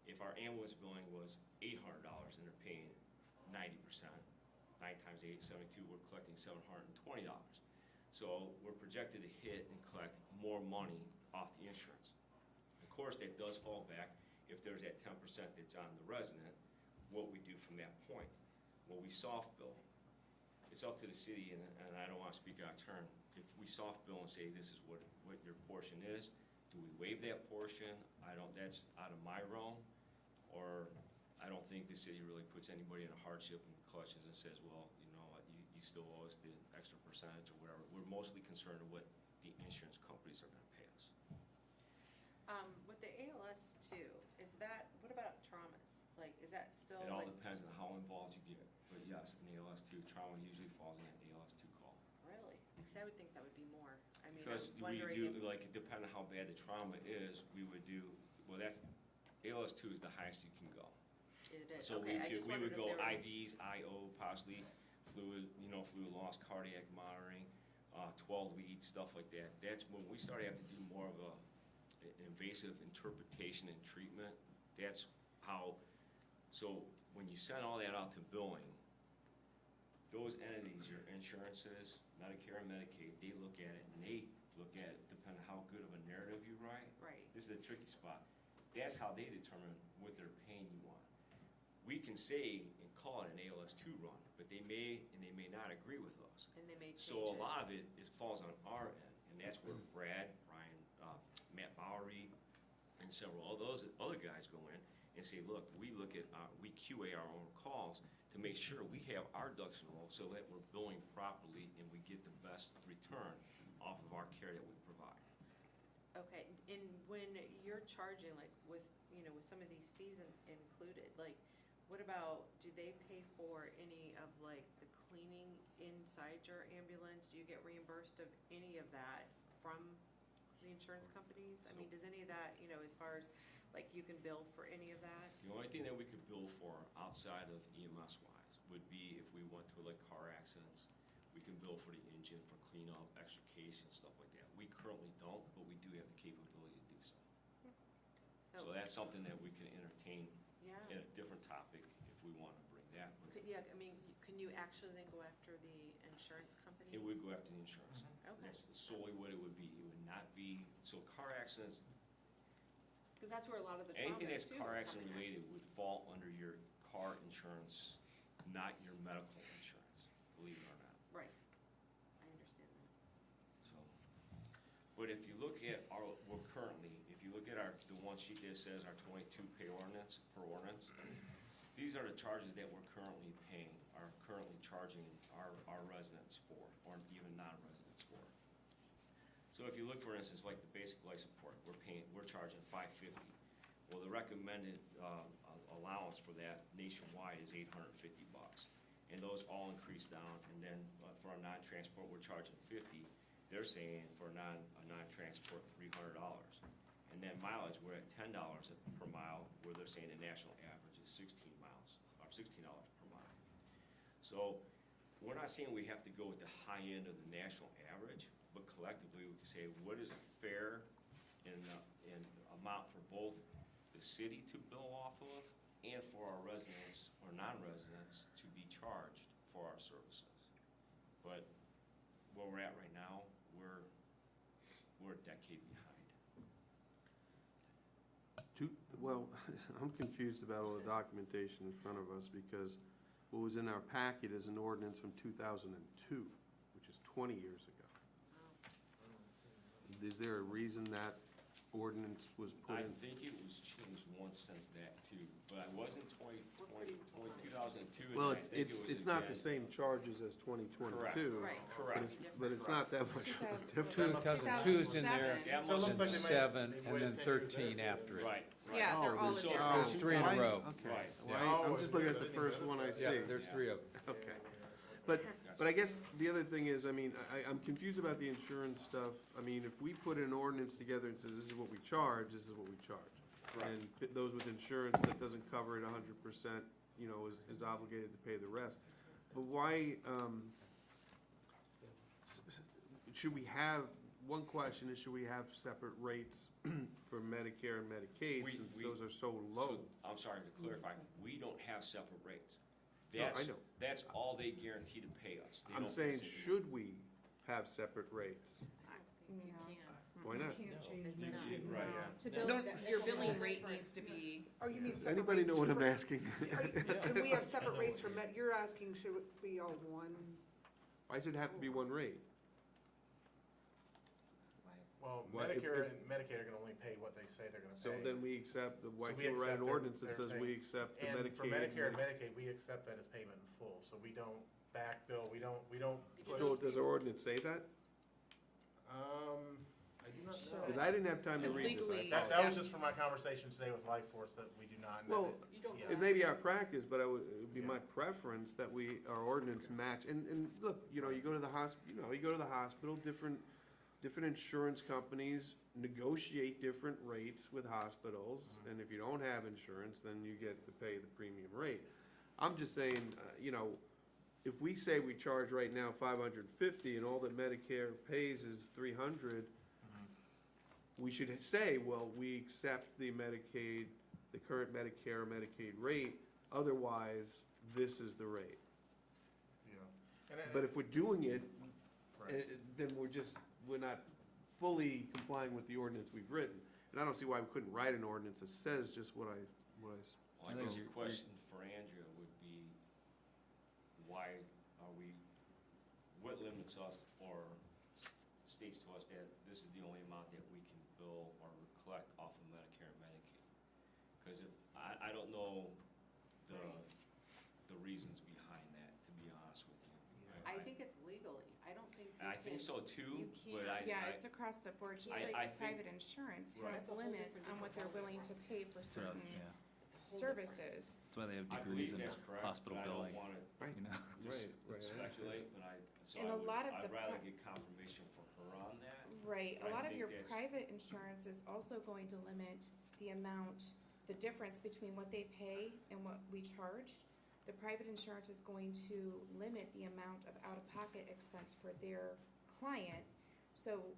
If our ambulance billing was $800 and they're paying 90%, 9 times 8, 72, we're collecting $720. So we're projected to hit and collect more money off the insurance. Of course, that does fall back if there's that 10% that's on the resident, what we do from that point. Well, we soft bill. It's up to the city, and I don't want to speak out of turn. If we soft bill and say this is what your portion is, do we waive that portion? That's out of my realm, or I don't think the city really puts anybody in a hardship and clutches and says, well, you know, you still owe us the extra percentage or whatever. We're mostly concerned with what the insurance companies are going to pay us. With the ALS too, what about traumas? Like, is that still? It all depends on how involved you get. But yes, in the ALS2, trauma usually falls in that ALS2 call. Really? Because I would think that would be more. I mean, Because I'm wondering like, depending on how bad the trauma is, we would do, well, ALS2 is the highest you can go. It is. So Okay, I just we would wondered if go there was- IVs, IO, possibly fluid loss, cardiac monitoring, 12 lead, stuff like that. That's when we started having to do more of an invasive interpretation and treatment. That's how, so when you send all that out to billing, those entities, your insurances, Medicare and Medicaid, they look at it, and they look at it depending on how good of a narrative you write. Right. This is a tricky spot. That's how they determine what they're paying you on. We can say and call it an ALS2 run, but they may and they may not agree with us. And they may change So a it. lot of it falls on our end, and that's where Brad, Brian, Matt Bowery, and several of those other guys go in and say, look, we QA our own calls to make sure we have our ducks in a row so that we're billing properly and we get the best return off of our care that we provide. Okay, And when you're charging, like with, with some of these fees included, like, what about, do they pay for any of like the cleaning inside your ambulance? Do you get reimbursed of any of that from the insurance companies? I mean, does any of that, as far as, like, you can bill for any of that? The only thing that we could bill for outside of EMS wise would be if we went to like car accidents. We can bill for the engine, for cleanup, extrication, stuff like that. We currently don't, but we do have the capability to do so. So that's something that we can entertain Yeah. in a different topic if we want to bring that. But Yeah, I mean, can you actually then go after the insurance company? it would go after the insurance. Okay. That's solely what it would be. It would not be, so car accidents, Because that's where a lot of the trauma anything is that's too. car accident coming in. related would fall under your car insurance, not your medical insurance, believe it or not. Right. I understand that. So, but if you look at if you look at the one sheet that says our 22 per ordinance, these are the charges that we're currently paying, are currently charging our residents for, or even non-residents for. So if you look, for instance, like the basic life support, we're charging $550. Well, the recommended allowance for that nationwide is $850. And those all increase down, and then for a non-transport, we're charging $50. They're saying for a non-transport, $300. And then mileage, we're at $10 per mile, where they're saying the national average is 16 miles, or $16 per mile. So we're not saying we have to go with the high end of the national average, but collectively, we can say, what is a fair in amount for both the city to bill off of and for our residents or non-residents to be charged for our services. But where we're at right now, we're a decade behind. Well, I'm confused about all the documentation in front of us, because what was in our packet is an ordinance from 2002, which is 20 years ago. Is there a reason that ordinance was put I in? think it was changed once since that too, but it wasn't 2002. Well, and I think it was it's not the again- same charges as 2022. Right. Correct. But it's not that much of a difference. 2002 is in there, That So it looks must like have- they might- 7, they and waited then 10 years 13 there. after it. Right, right. Yeah, they're all in there's- there. There's 3 in a row. Okay. Right. Well, I'm just looking at the first one I see. Yeah, there's 3 of them. Okay. But I guess the other thing is, I mean, I'm confused about the insurance stuff. I mean, if we put an ordinance together and says, this is what we charge, this is what we charge. Correct. And those with insurance that doesn't cover it 100%, is obligated to pay the rest. But why, should we have, one question is, should we have separate rates for Medicare and Medicaid, since those are so low? I'm sorry to clarify, we don't have separate rates. No, I That's- know. That's all they guarantee to pay us. They I'm don't pay saying, us anything. should we have separate rates? I think you No. can. Why not? It's not. Right. To build, your billing rate needs to be, Oh, you mean Does separate anybody know rates what I'm for- asking? Can we have separate rates for you're asking, should it be all one? Why does it have to be one rate? Well, What if- Medicare and Medicaid are gonna only pay what they say they're gonna So pay. then we accept, why we can't we write an accept ordinance that says everything. we accept the And Medicaid? for Medicare and Medicaid, we accept that as payment in full, so we don't back bill, we don't put. So does our ordinance say that? I do not Sure. know. Because I didn't have time to Because read this. I legally- That was just Yes. from my conversation today with Life Force, that we do not. Well, You don't. Yeah. It may be our practice, but it would be Yeah. my preference that our ordinance match, and look, you go to the hospital, different insurance companies negotiate different rates with hospitals, and if you don't have insurance, then you get to pay the premium rate. I'm just saying, if we say we charge right now $550 and all that Medicare pays is $300, we should say, well, we accept the Medicaid, the current Medicare, Medicaid rate, otherwise, this is the rate. Yeah. And But if we're doing it, Right. then we're not fully complying with the ordinance we've written. And I don't see why we couldn't write an ordinance that says just what I. Well, I I guess think your question for Andrea would be, what limits us or states to us that this is the only amount that we can bill or collect off of Medicare and Medicaid? Because I don't know the reasons behind that, to be honest with you. I think it's legally. I don't think And I think so too, You but can't- Yeah, it's across the board, just I like think- private insurance Right. has That's a whole limits different on what they're willing to pay for So, certain yeah, It's a whole different- services. that's why they have I degrees believe in that's correct, hospital but I billing, don't wanna Right. you know? just Right. speculate, but so And a lot of I'd the rather pri- get confirmation from her on that. Right, But a I lot of think your that's- private insurance is also going to limit the amount, the difference between what they pay and what we charge. The private insurance is going to limit the amount of out-of-pocket expense for their client. So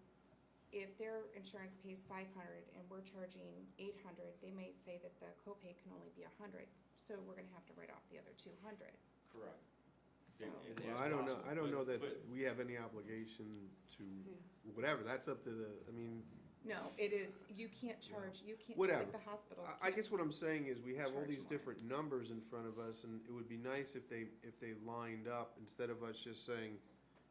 if their insurance pays $500 and we're charging $800, they may say that the copay can only be $100. So we're gonna have to write off the other $200. Correct. So, And Well, that's I don't know, possible, I don't know that but- we have any obligation to, whatever, that's up to the, I mean, no, it is, you can't charge, you can't, just Whatever. like the hospitals I can't. guess what I'm saying is, we have all charge these more. different numbers in front of us, and it would be nice if they lined up, instead of us just saying,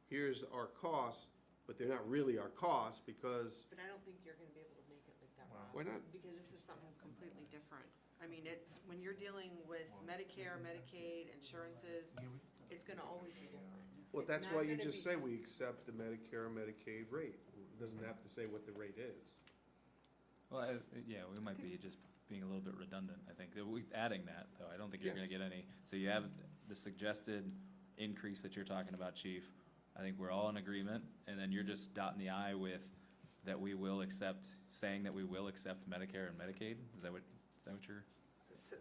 here's our costs, but they're not really our costs, because, But I don't think you're gonna be able to make it like that, Wow. Rob. Why not? Because this is something completely different. I mean, it's, when you're dealing with Medicare, Medicaid, insurances, it's gonna always be different. well, It's that's not why you gonna just be- say we accept the Medicare and Medicaid rate. It doesn't have to say what the rate is. Well, yeah, we might be just being a little bit redundant, I think. Adding that, though, I don't think you're gonna Yes. get any. So you have the suggested increase that you're talking about, Chief. I think we're all in agreement, and then you're just dotting the I with that we will accept, saying that we will accept Medicare and Medicaid? Is that what you're, So,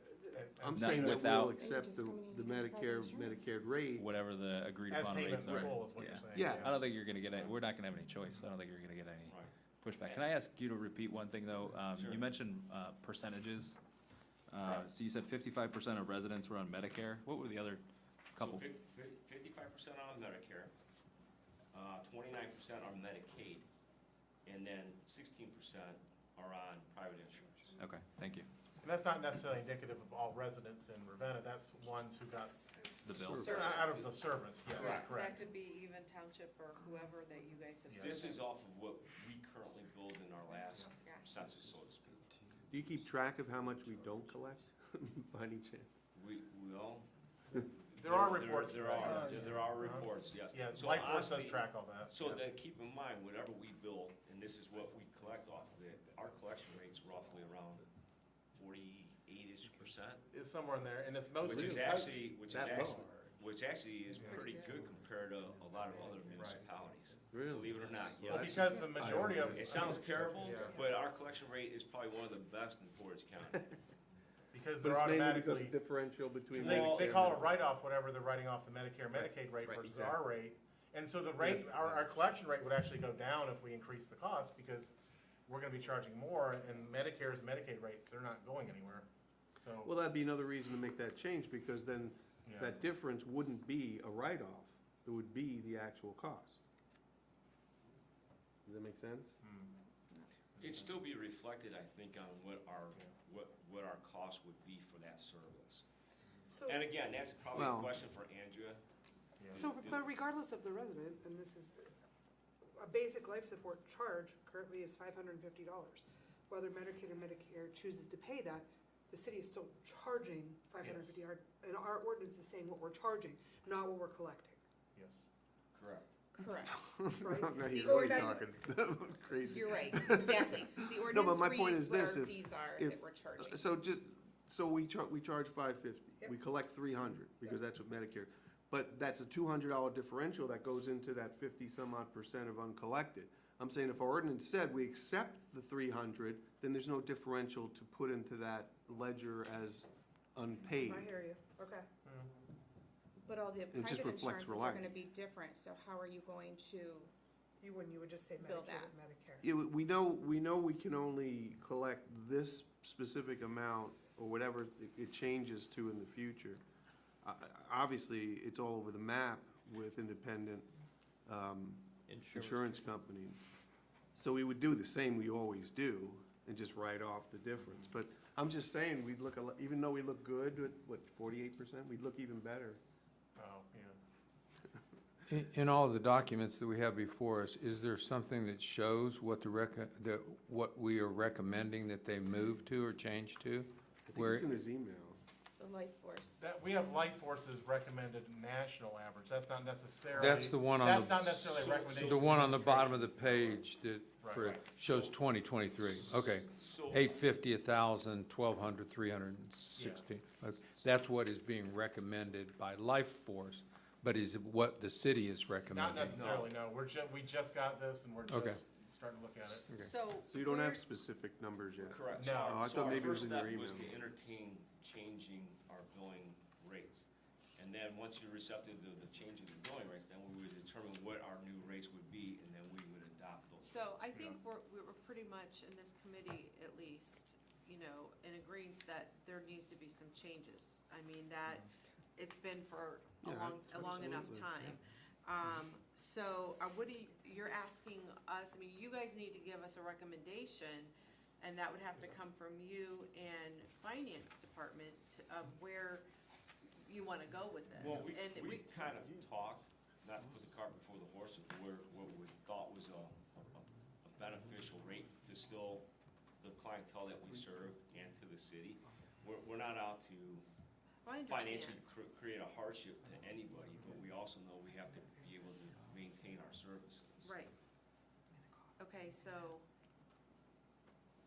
I'm Not saying that without- we'll accept the discriminating Medicare, against private insurance. Medicaid rate. whatever the agreed As upon payment rates in are? full is what Yeah. you're saying. Yeah. I don't think you're gonna get any, we're not gonna have any choice. I don't think you're gonna get any Right. pushback. Can I ask you to repeat one thing, though? Sure. You mentioned percentages. So you said 55% of residents were on Medicare. What were the other couple? 55% on Medicare, 29% on Medicaid, and then 16% are on private insurance. Okay, thank you. And that's not necessarily indicative of all residents in Ravenna, that's ones who got The bill. out of the service, yes, Correct. That correct. could be even township or whoever that you guys have. This is serviced. off of what we currently billed in our last Yeah. census, so to speak. Do you keep track of how much we don't collect, by any chance? We all. There are reports. There right? are, there are reports, yes. Yeah, So Life Force does honestly, track all that. So yeah. then keep in mind, whatever we bill, and this is what we collect off of it, our collection rate's roughly around 48-ish%. It's somewhere in there, and it's mostly. Which is actually, which actually is Yeah. pretty good compared to a lot of other municipalities. Really? Believe it or not, Well, yes. because the majority of. It sounds terrible, Yeah. but our collection rate is probably one of the best in Portage County. Because But they're it's mainly because automatically, differential between because Medicare. they call it and write-off, whatever they're writing off the Medicare, Medicaid rate right, versus exactly. our rate. And so the rate, our collection rate would actually go down if we increase the cost, because we're gonna be charging more, and Medicare's and Medicaid rates, they're not going anywhere, so. Well, that'd be another reason to make that change, because then yeah. that difference wouldn't be a write-off. It would be the actual cost. Does that make sense? It'd still be reflected, I think, on what our cost would be for that service. So, And again, that's probably a Well- question for Andrea. Yeah. so, but regardless of the resident, and this is, a basic life support charge currently is $550. Whether Medicaid or Medicare chooses to pay that, the city is still charging $550. And our ordinance is saying what we're charging, not what we're collecting, Yes. Correct. Correct. right? Now The you're really ordinance- talking crazy. You're right, exactly. The No, but ordinance my point reads is what our this, if- fees are if- that we're charging. So we charge $550. Yep. We collect $300, because that's what Medicare. But that's a $200 differential that goes into that 50-some-odd% of uncollected. I'm saying if our ordinance said we accept the 300, then there's no differential to put into that ledger as unpaid. I hear you, okay. But all the just private reflects insurances are reliance. gonna be different, so how are you going to, You would just say Bill Medicaid that. and Medicare. Yeah, we know we can only collect this specific amount, or whatever it changes to in the future. Obviously, it's all over the map with independent insurance companies. So we would do the same we always do, and just write off the difference. But I'm just saying, we'd look, even though we look good at, what, 48%, we'd look even better. Oh, yeah. In all the documents that we have before us, is there something that shows what what we are recommending that they move to or change to? I think Where- it's in his email. the life force. That, we have Life Force's recommended national average, that's not necessarily. That's the one on That's the- not necessarily a recommendation. The one on the bottom of the page that for, Right. shows 2023. Okay. So, 850, 1,000, 1,200, 316. Okay. That's what is being recommended by Life Force, but is it what the city is Not recommending? necessarily, no, we just got this and we're Okay. just starting to look at it. Okay. So. So you don't have where- specific numbers yet? correct. No. Oh, I So thought our maybe it was first in your step was email. to entertain changing our billing rates. And then, once you're receptive to the change in the billing rates, then we would determine what our new rates would be, and then we would adopt those. So I rates. think we were pretty much, in this committee at least, you know, in agreement that there needs to be some changes. I mean, that, it's been for a Yeah, long enough absolutely. time. So what do you, you're asking us, I mean, you guys need to give us a recommendation, and that would have to come from you and Finance Department of where you want to go with this. Well, And we kind of talked, not to put the cart before the horse, of what we thought was a beneficial rate to still the clientele that we serve and to the city. We're not out to I financially understand. create a hardship to anybody, but we also know we have to be able to maintain our services. Right. Okay, so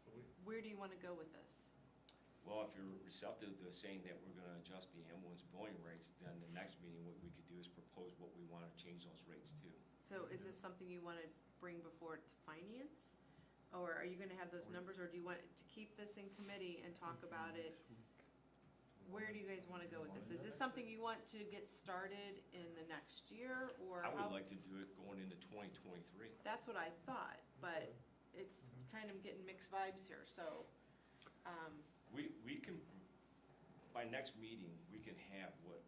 So we- where do you want to go with this? Well, if you're receptive to saying that we're gonna adjust the ambulance billing rates, then the next meeting, what we could do is propose what we wanna change those rates to. So is this something you want to bring before to finance? Or are you going to have those numbers, or do you want to keep this in committee and talk about it? Where do you guys want to go with this? Is this something you want to get started in the next year, or I how? would like to do it going into 2023. That's what I thought, but it's kind of getting mixed vibes here, so, We can, by next meeting, we can have what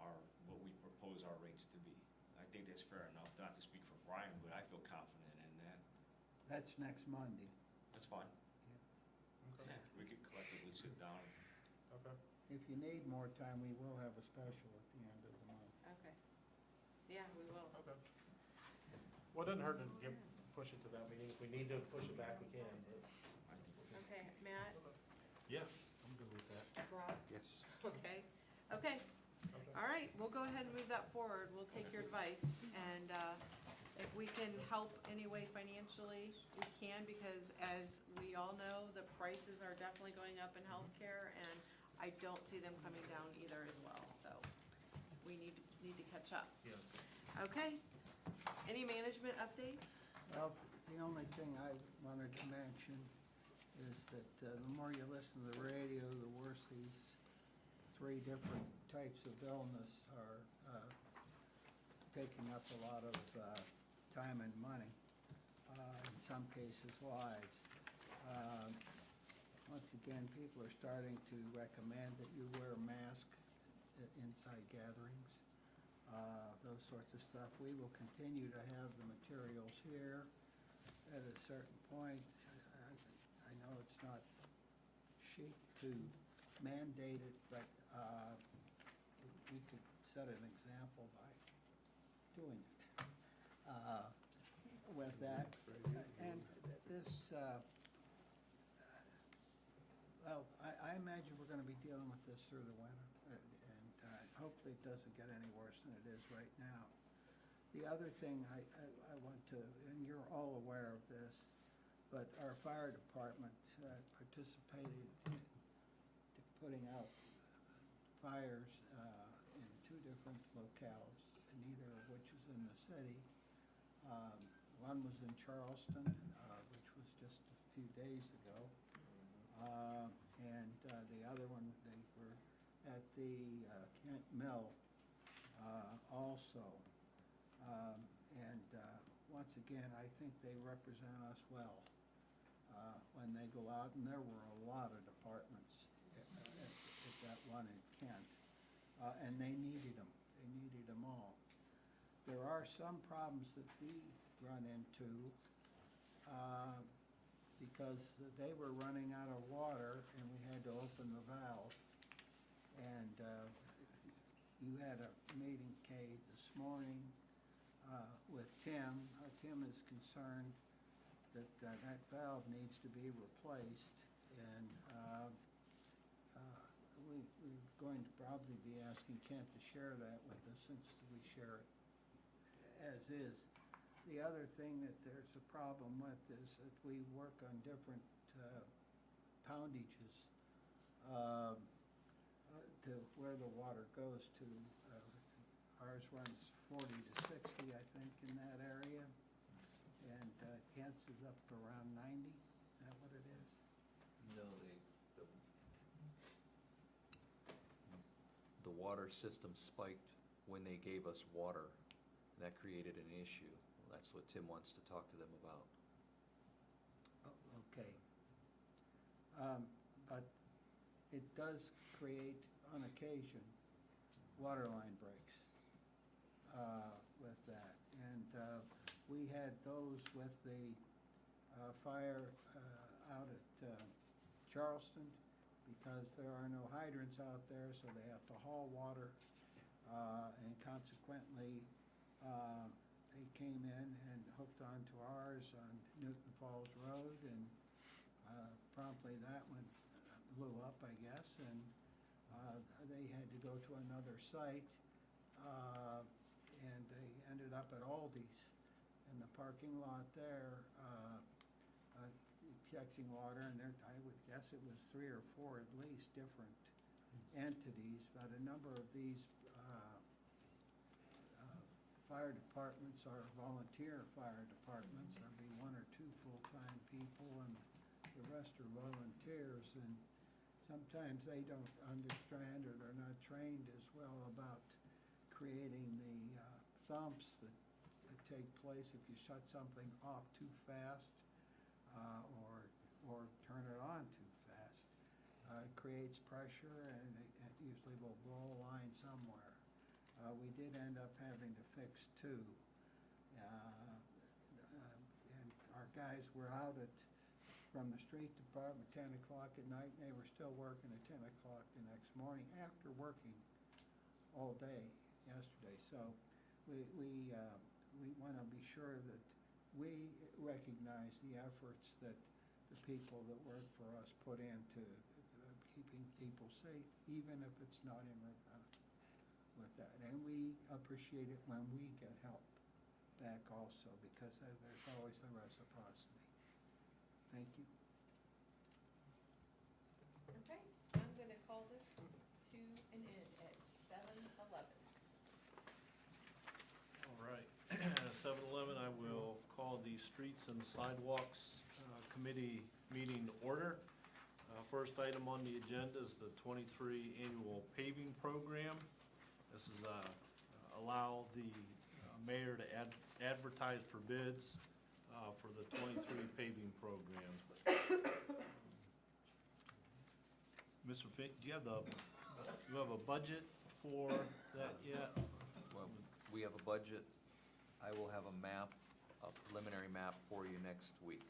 we propose our rates to be. I think that's fair enough, not to speak for Brian, but I feel confident in that. That's next Monday. That's fine. Okay. Yeah, we could collectively sit down. Okay. If you need more time, we will have a special at the end of the month. okay. Yeah, we will. Okay. Well, it doesn't hurt to push it to that meeting. If we need to push it back, we can, but. I think we're good. Okay, Matt, Yeah, I'm good with that. Rob, Yes. okay, okay. All right, we'll go ahead and move that forward. We'll take your advice, and if we can help any way financially, we can, because as we all know, the prices are definitely going up in healthcare, and I don't see them coming down either as well, so we need to catch up. Yeah. Okay, any management updates? Well, the only thing I wanted to mention is that the more you listen to the radio, the worse these three different types of illness are taking up a lot of time and money, in some cases lives. Once again, people are starting to recommend that you wear a mask inside gatherings, those sorts of stuff. We will continue to have the materials here. At a certain point, I know it's not chic to mandate it, but we could set an example by doing it with that. And this, well, I imagine we're going to be dealing with this through the winter, and hopefully it doesn't get any worse than it is right now. The other thing I want to, and you're all aware of this, but our fire department participated in putting out fires in two different locales, neither of which is in the city. One was in Charleston, which was just a few days ago, and the other one, they were at the Kent Mill also. Once again, I think they represent us well when they go out, and there were a lot of departments at that one in Kent, and they needed them. They needed them all. There are some problems that we run into because they were running out of water, and we had to open the valve. And you had a meeting, Kate, this morning with Tim. Tim is concerned that that valve needs to be replaced, and we've going to probably be asking Kent to share that with us since we share it as is. The other thing that there's a problem with is that we work on different poundages to where the water goes to. Ours runs 40 to 60, I think, in that area. And Kent's is up around 90. Is that what it is? No, the water system spiked when they gave us water. That created an issue. That's what Tim wants to talk to them about. Oh, okay. But it does create, on occasion, water line breaks with that. And we had those with the fire out at Charleston, because there are no hydrants out there, so they have to haul water. And consequently, they came in and hooked onto ours on Newton Falls Road, and promptly that one blew up, I guess, and they had to go to another site, and they ended up at Aldi's in the parking lot there, catching water, and there, I would guess it was 3 or 4 at least different entities, but a number of these fire departments are volunteer fire departments. There'll be 1 or 2 full-time people, and the rest are volunteers, and sometimes they don't understand or they're not trained as well about creating the thumps that take place if you shut something off too fast or turn it on too fast. It creates pressure, and it usually will blow a line somewhere. We did end up having to fix 2. And our guys were out from the street department 10 o'clock at night, and they were still working at 10 o'clock the next morning after working all day yesterday. So we want to be sure that we recognize the efforts that the people that work for us put into keeping people safe, even if it's not in with that. And we appreciate it when we get help back also, because there's always the reciprocity. Thank you. Okay, I'm gonna call this to an end at 7:11. All right, 7:11, I will call the Streets and Sidewalks Committee meeting order. First item on the agenda is the 23 annual paving program. This is allow the mayor to advertise for bids for the 23 paving program. Mr. Fink, do you have a budget for that yet? Well, we have a budget. I will have a map, a preliminary map for you next week.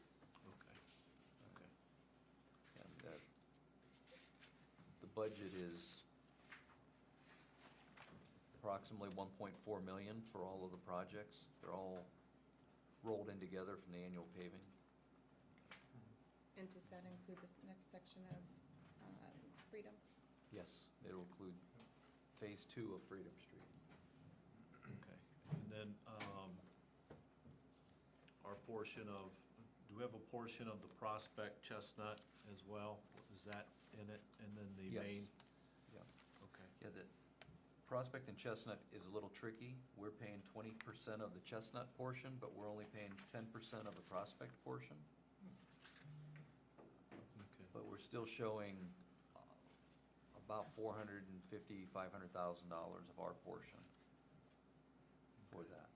Okay. And the budget is approximately 1.4 million for all of the projects. They're all rolled in together from the annual paving. And does that include this next section of Freedom? Yes, it'll include phase 2 of Freedom Street. Okay, and then our portion of, do we have a portion of the Prospect Chestnut as well? Is that in it? And then the Yes. main? Yeah. Okay. Yeah, the Prospect and Chestnut is a little tricky. We're paying 20% of the Chestnut portion, but we're only paying 10% of the Prospect portion. Okay. But we're still showing about $450,000, $500,000 of our portion for that.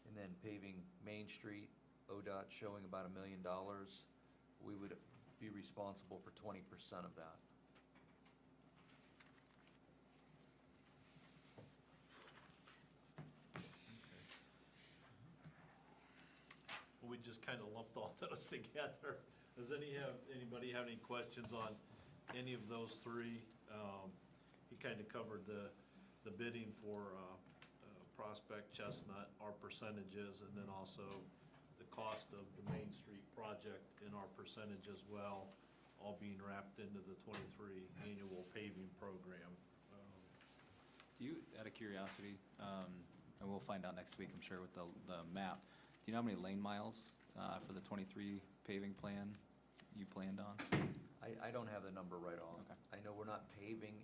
And then paving Main Street, ODOT showing about $1 million. We would be responsible for 20% of that. Well, we just kind of lumped all those together. Does anybody have any questions on any of those 3? He kind of covered the bidding for Prospect, Chestnut, our percentages, and then also the cost of the Main Street project in our percentage as well. all being wrapped into the 23 annual paving program. Do you, out of curiosity, and we'll find out next week, I'm sure, with the map, do you know how many lane miles for the 23 paving plan you planned on? I don't have the number right off. Okay. I know we're not paving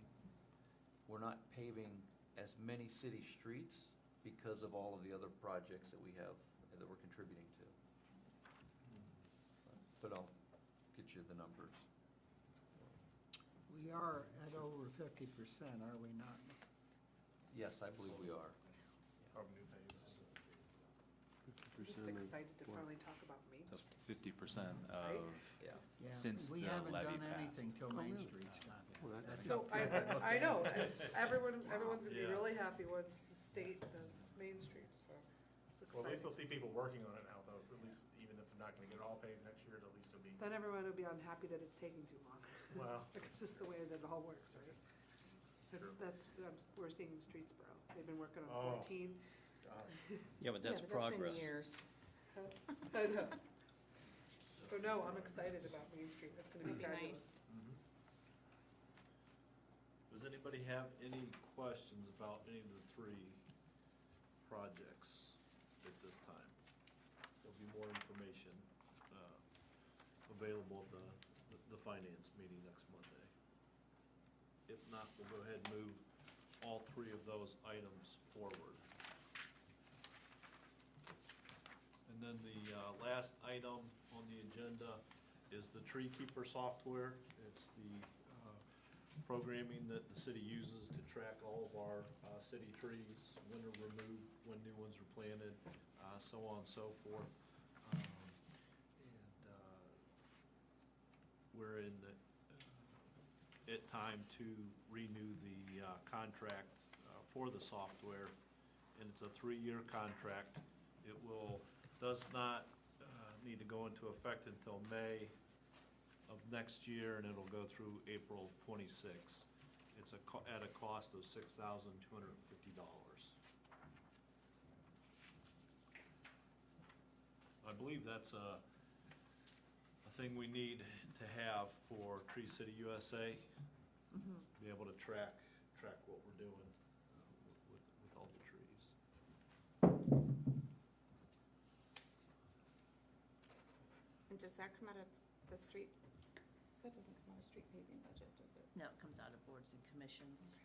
as many city streets because of all of the other projects that we have, that we're contributing to. But I'll get you the numbers. We are at over 50%, are we not? Yes, I believe we are. Of new pavers. Just excited to finally talk about Main So Street. 50% of, Yeah. Yeah, Since we the haven't levy done passed. anything till Main Street's done. Well, that's So I know, everyone's gonna be Yeah. really happy once the state does Main Street, so it's Well, at least exciting. you'll see people working on it now, though, at least, even if they're not gonna get it all paved next year, at least it'll be, Then everyone will be unhappy that it's taking too long. well, Like, it's just the way that it all works, right? That's, we're seeing in Streetsboro. They've been working on Oh. 14. God. Yeah, but that's progress. years. I know. So no, I'm excited about Main Street. That's gonna be It'd be fabulous. Does anybody have any questions about any of the three projects at this time? There'll be more information available at the finance meeting next Monday. If not, we'll go ahead and move all three of those items forward. And then the last item on the agenda is the Tree Keeper software. It's the programming that the city uses to track all of our city trees, when they're removed, when new ones are planted, so on and so forth. We're in time to renew the contract for the software, and it's a 3-year contract. It does not need to go into effect until May of next year, and it'll go through April 26. It's at a cost of $6,250. I believe that's a thing we need to have for Tree City USA. Be able to track what we're doing with all the trees. And does that come out of the street? That doesn't come out of street paving budget, does it? No, it comes out of boards and commissions.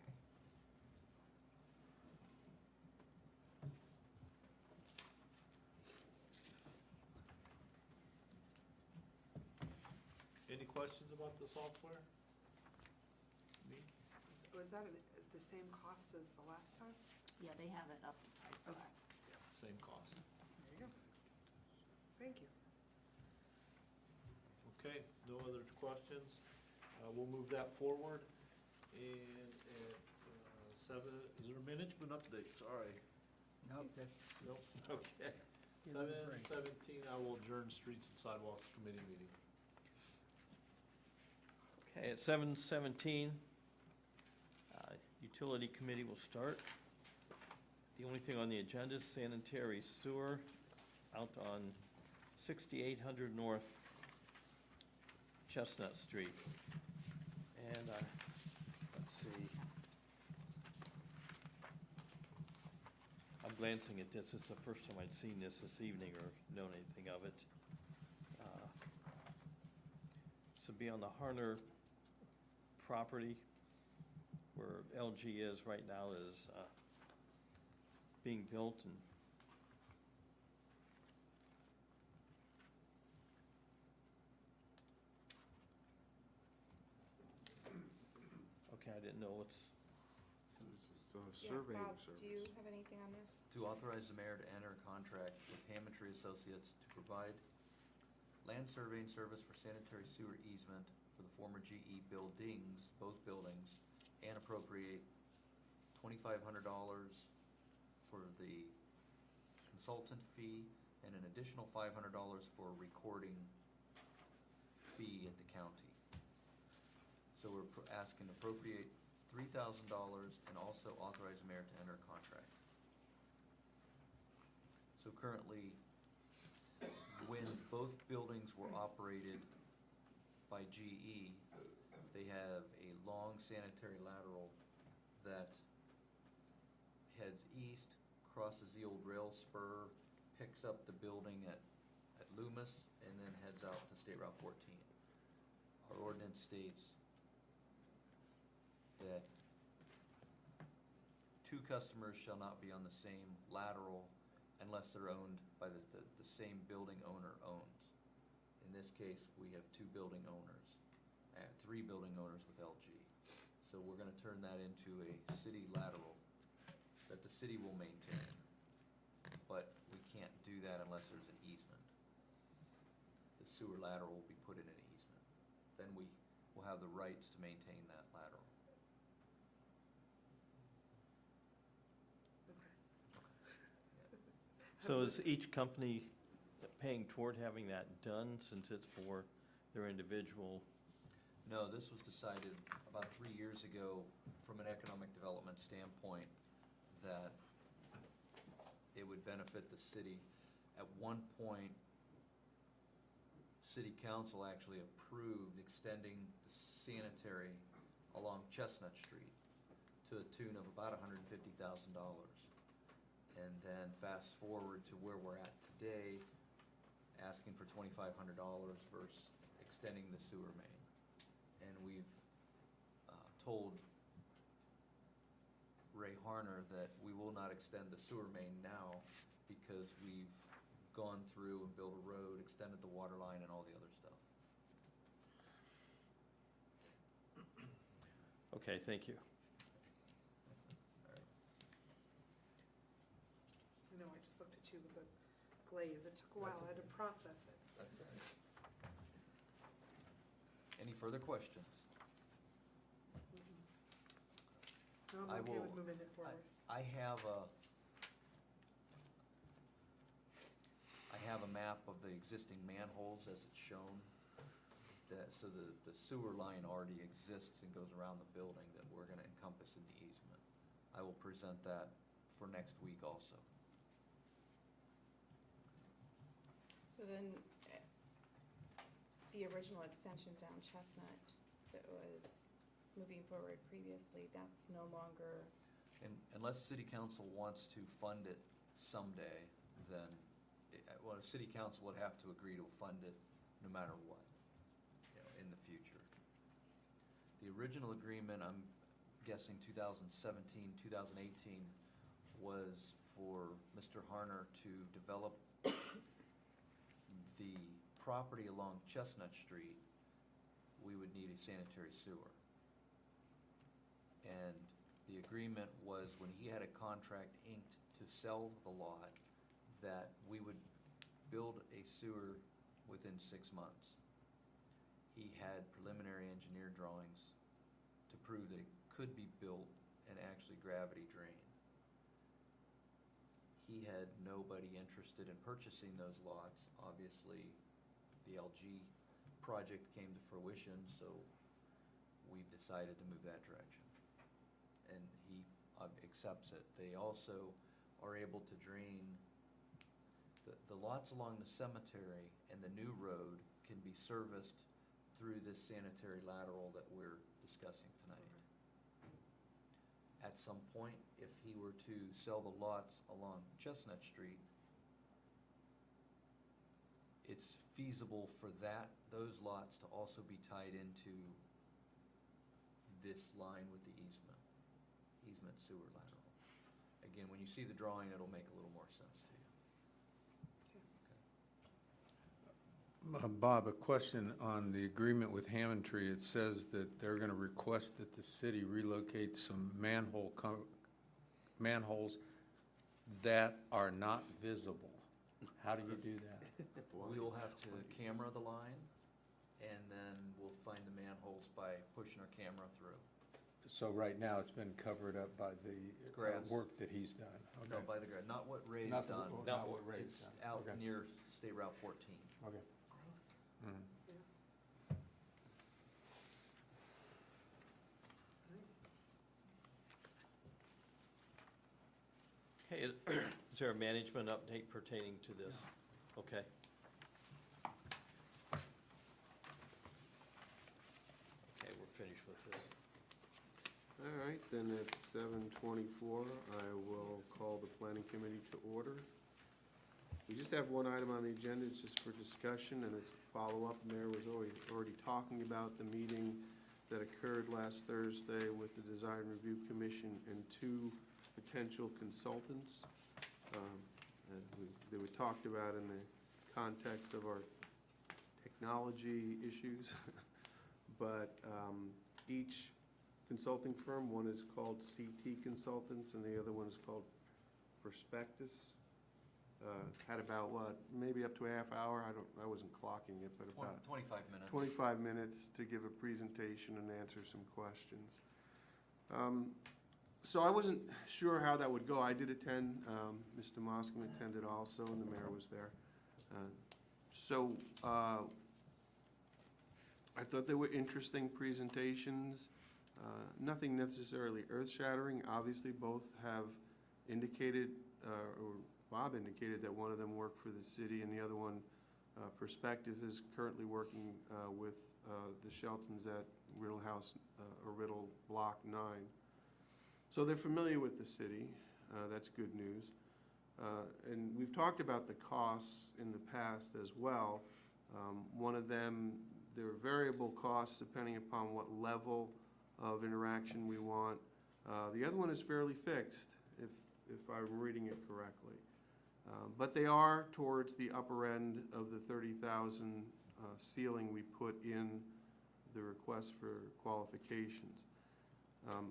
Okay. Any questions about the software? Me? Was that the same cost as the last time? Yeah, they haven't upped the price of that. Same cost. There you go. Thank you. Okay, no other questions. We'll move that forward. And at 7, is there a management update? Sorry. Nope, that's, Nope, okay. Give it a break. 7:17, I will adjourn Streets and Sidewalks Committee meeting. Okay, at 7:17, Utility Committee will start. The only thing on the agenda is sanitary sewer out on 6800 North Chestnut Street. And, let's see. I'm glancing at this. It's the first time I'd seen this evening or known anything of it. This would be on the Harner property where LG is right now is being built, and okay, I didn't know what's, It's a Yeah, surveying Bob, service. do you have anything on this? To authorize the mayor to enter a contract with Hammondtree Associates to provide land surveying service for sanitary sewer easement for the former GE buildings, both buildings, and appropriate $2,500 for the consultant fee and an additional $500 for a recording fee at the county. So we're asking to appropriate $3,000 and also authorize the mayor to enter a contract. So currently, when both buildings were operated by GE. They have a long sanitary lateral that heads east, crosses the old rail spur, picks up the building at Loomis, and then heads out to State Route 14. Our ordinance states that two customers shall not be on the same lateral unless they're owned by the same building owner owns. In this case, we have two building owners, three building owners with LG. So we're gonna turn that into a city lateral that the city will maintain. But we can't do that unless there's an easement. The sewer lateral will be put in an easement. Then we will have the rights to maintain that lateral. So is each company paying toward having that done since it's for their individual? No, this was decided about 3 years ago from an economic development standpoint that it would benefit the city. At one point, city council actually approved extending the sanitary along Chestnut Street to a tune of about $150,000. And then fast forward to where we're at today, asking for $2,500 versus extending the sewer main. And we've told Ray Harner that we will not extend the sewer main now because we've gone through and built a road, extended the water line and all the other stuff. Okay, thank you. I know, I just looked at you with a glaze. It took a while. I had to process it. That's all right. Any further questions? No, I I'm okay with will- moving it forward. I have a map of the existing manholes as it's shown. So the sewer line already exists and goes around the building that we're gonna encompass in the easement. I will present that for next week also. So then, the original extension down Chestnut that was moving forward previously, that's no longer, And unless city council wants to fund it someday, then, well, city council would have to agree to fund it no matter what, in the future. The original agreement, I'm guessing 2017, 2018, was for Mr. Harner to develop the property along Chestnut Street. We would need a sanitary sewer. And the agreement was when he had a contract inked to sell the lot, that we would build a sewer within 6 months. He had preliminary engineer drawings to prove that it could be built and actually gravity drain. He had nobody interested in purchasing those lots. Obviously, the LG project came to fruition, so we've decided to move that direction. And he accepts it. They also are able to drain, the lots along the cemetery and the new road can be serviced through this sanitary lateral that we're discussing tonight. At some point, if he were to sell the lots along Chestnut Street, it's feasible for those lots to also be tied into this line with the easement sewer lateral. Again, when you see the drawing, it'll make a little more sense to you. Bob, a question on the agreement with Hammondtree. It says that they're going to request that the city relocate some manholes that are not visible. How do you do that? We will have to camera the line, and then we'll find the manholes by pushing our camera through. So right now, it's been covered up by the Grass. work that he's done. No, Okay. by the ground, not what Ray's Not the- done. not what Ray's It's done. out Okay. near State Route 14. Okay. Mhm. Okay, is there a management update pertaining to this? Okay. with this. All right, then at 7:24, I will call the planning committee to order. We just have one item on the agenda, it's just for discussion, and it's follow-up. Mayor was already talking about the meeting that occurred last Thursday with the Design Review Commission and two potential consultants. They were talked about in the context of our technology issues, but each consulting firm, one is called CT Consultants and the other one is called Perspectus. Had about, maybe up to a half hour, I wasn't clocking it, but about 25 minutes. 25 minutes to give a presentation and answer some questions. So I wasn't sure how that would go. I did attend, Mr. Moskin attended also, and the mayor was there. I thought they were interesting presentations. Nothing necessarily earth-shattering. Obviously, both have indicated, or Bob indicated that one of them worked for the city and the other one, Perspective, is currently working with the Sheltons at Riddle House, or Riddle Block 9. So they're familiar with the city. That's good news. And we've talked about the costs in the past as well. One of them, there are variable costs depending upon what level of interaction we want. The other one is fairly fixed, if I'm reading it correctly. But they are towards the upper end of the 30,000 ceiling we put in the request for qualifications.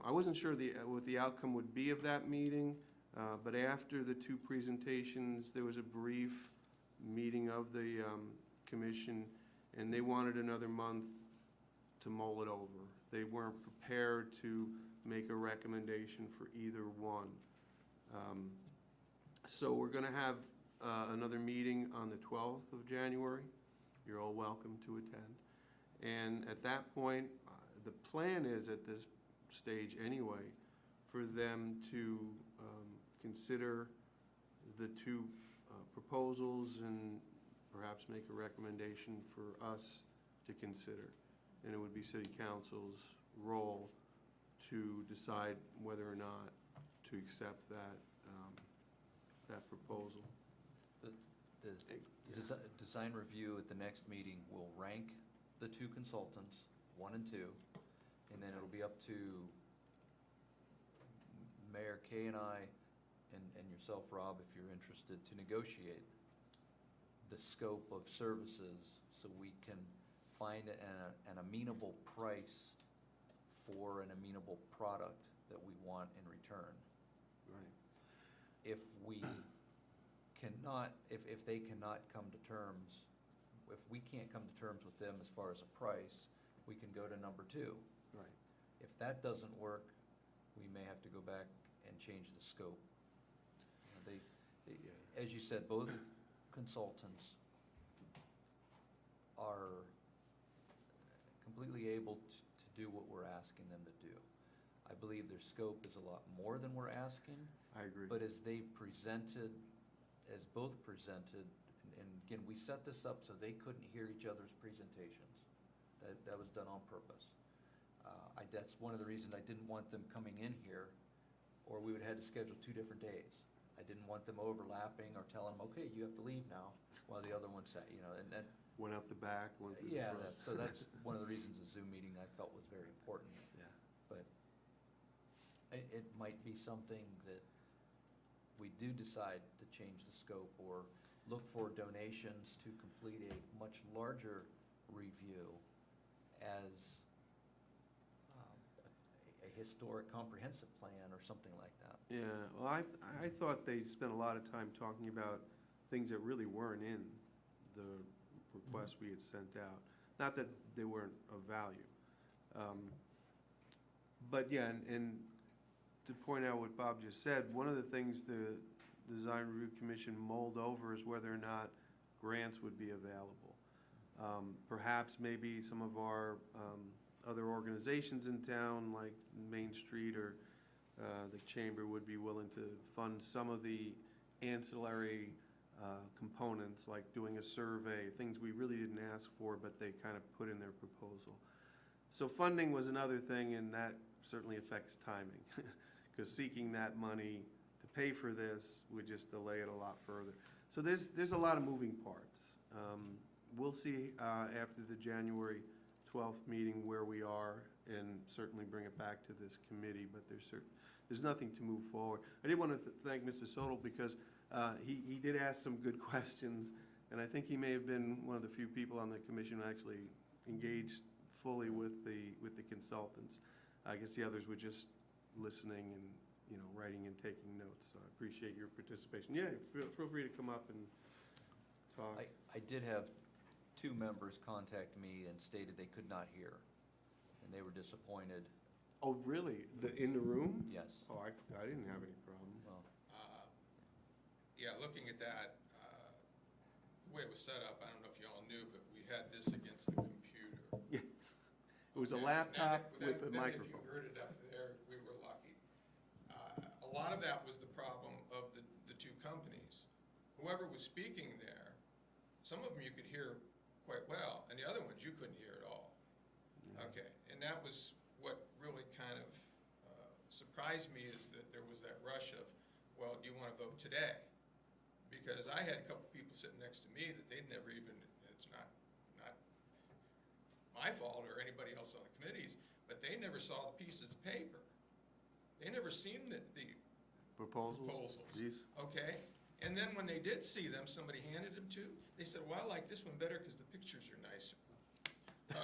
I wasn't sure what the outcome would be of that meeting, but after the two presentations, there was a brief meeting of the commission, and they wanted another month to mull it over. They weren't prepared to make a recommendation for either one. So we're going to have another meeting on the 12th of January. You're all welcome to attend. And at that point, the plan is at this stage anyway, for them to consider the two proposals and perhaps make a recommendation for us to consider. And it would be City Council's role to decide whether or not to accept that proposal. The design review at the next meeting will rank the two consultants, 1 and 2, and then it'll be up to Mayor Kay and I, and yourself, Rob, if you're interested, to negotiate the scope of services so we can find an amenable price for an amenable product that we want in return. Right. If we cannot, if they cannot come to terms, if we can't come to terms with them as far as a price, we can go to number 2. Right. If that doesn't work, we may have to go back and change the scope. As you said, both consultants are completely able to do what we're asking them to do. I believe their scope is a lot more than we're asking. I agree. But as they presented, as both presented, and again, we set this up so they couldn't hear each other's presentations. That was done on purpose. That's one of the reasons I didn't want them coming in here, or we would have had to schedule 2 different days. I didn't want them overlapping or telling them, okay, you have to leave now, while the other one sat, and then. Went out the back, went through the Yeah, front. so that's one of the reasons the Zoom meeting I felt was very important. Yeah. But it might be something that we do decide to change the scope or look for donations to complete a much larger review as a historic comprehensive plan or something like that. Yeah, well, I thought they spent a lot of time talking about things that really weren't in the request we had sent out. Not that they weren't of value. But yeah, and to point out what Bob just said, one of the things the Design Review Commission mulled over is whether or not grants would be available. Perhaps maybe some of our other organizations in town, like Main Street or the Chamber, would be willing to fund some of the ancillary components, like doing a survey, things we really didn't ask for, but they kind of put in their proposal. So funding was another thing, and that certainly affects timing, because seeking that money to pay for this would just delay it a lot further. So there's a lot of moving parts. We'll see after the January 12th meeting where we are, and certainly bring it back to this committee, but there's nothing to move forward. I did want to thank Mr. Sodol, because he did ask some good questions, and I think he may have been one of the few people on the commission who actually engaged fully with the consultants. I guess the others were just listening and, you know, writing and taking notes. So I appreciate your participation. Yeah, feel free to come up and talk. I did have 2 members contact me and stated they could not hear, and they were disappointed. Oh, really? In the room? Yes. Oh, I didn't have any problem. Well, Yeah, looking at that, the way it was set up, I don't know if you all knew, but we had this against the computer. Yeah. It was a laptop with a microphone. If you heard it up there, we were lucky. A lot of that was the problem of the 2 companies. Whoever was speaking there, some of them you could hear quite well, and the other ones you couldn't hear at all. Okay, and that was what really kind of surprised me, is that there was that rush of, well, do you want to vote today? Because I had a couple people sitting next to me that they'd never even, it's not my fault or anybody else on the committees, but they never saw the pieces of paper. They never seen the Proposals? Yes. Okay? And then when they did see them, somebody handed them to, they said, well, I like this one better because the pictures are nicer.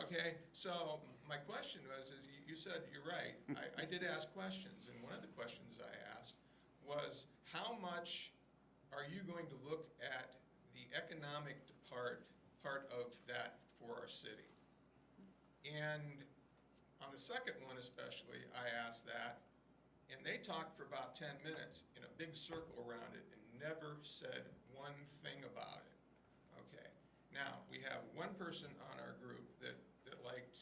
Okay? So my question was, is you said, you're right, I did ask questions, and one of the questions I asked was, how much are you going to look at the economic part of that for our city? And on the second one especially, I asked that, and they talked for about 10 minutes in a big circle around it and never said one thing about it. Okay. Now, we have one person on our group that liked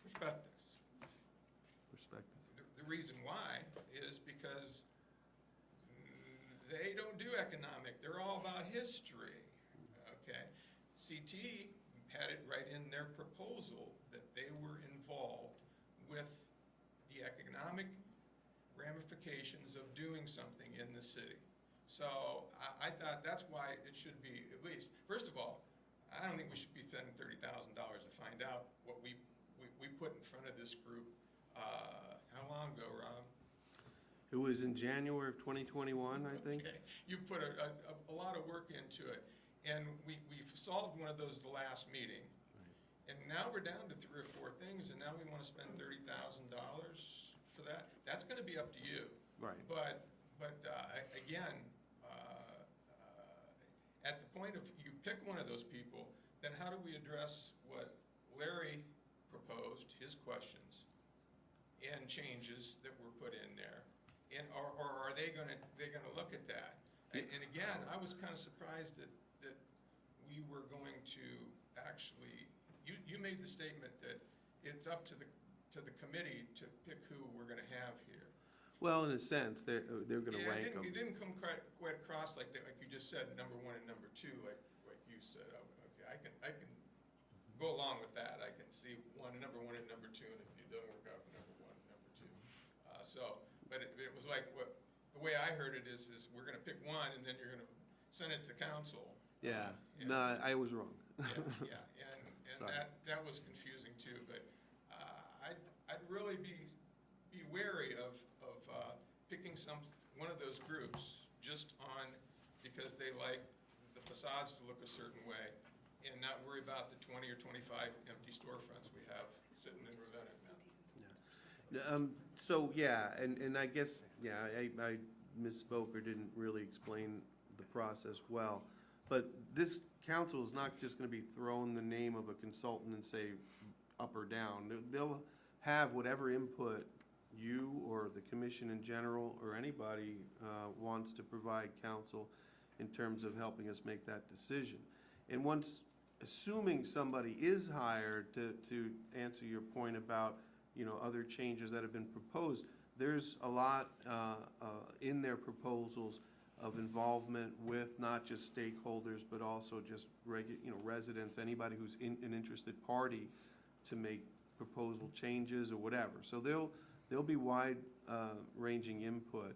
perspectives. The reason why is because they don't do economic. They're all about history. Okay. CT had it right in their proposal that they were involved with the economic ramifications of doing something in the city. So I thought that's why it should be, at least, first of all, I don't think we should be spending $30,000 to find out what we put in front of this group. How long ago, Rob? It was in January of 2021, I think. Okay. You've put a lot of work into it. And we've solved one of those the last meeting. Right. And now we're down to 3 or 4 things, and now we want to spend $30,000 for that. That's going to be up to you. Right. But again, at the point of you pick one of those people, then how do we address what Larry proposed, his questions, and changes that were put in there? And or are they going to look at that? And again, I was kind of surprised that we were going to actually, you made the statement that it's up to the committee to pick who we're going to have here. Well, in a sense, they're going to rank them. It didn't come quite across like that, like you just said, number 1 and number 2, like you said. Okay, I can go along with that. I can see number 1 and number 2, and if it doesn't work out for number 1 and number 2. But it was like the way I heard it is we're going to pick one, and then you're going to send it to council. Yeah, no, I was wrong. Yeah, and that was confusing too. But I'd really be wary of picking one of those groups just because they like the facades to look a certain way, and not worry about the 20 or 25 empty storefronts we have sitting in Ravenna now. So, yeah, and I guess, yeah, I misspoke or didn't really explain the process well. But this council is not just going to be throwing the name of a consultant and say up or down. They'll have whatever input you or the commission in general or anybody wants to provide council in terms of helping us make that decision. And once, assuming somebody is hired, to answer your point about, you know, other changes that have been proposed, there's a lot in their proposals of involvement with not just stakeholders, but also just residents, anybody who's an interested party to make proposal changes or whatever. So there'll be wide ranging input,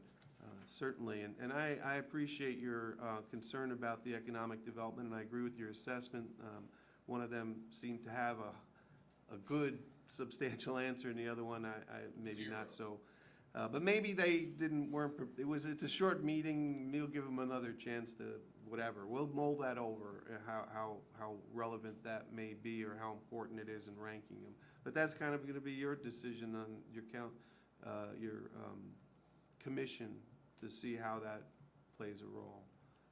certainly. And I appreciate your concern about the economic development, and I agree with your assessment. One of them seemed to have a good substantial answer, and the other one maybe not so. But maybe they it's a short meeting, we'll give them another chance to whatever. We'll mull that over, how relevant that may be or how important it is in ranking them. But that's kind of gonna be your decision on your commission to see how that plays a role.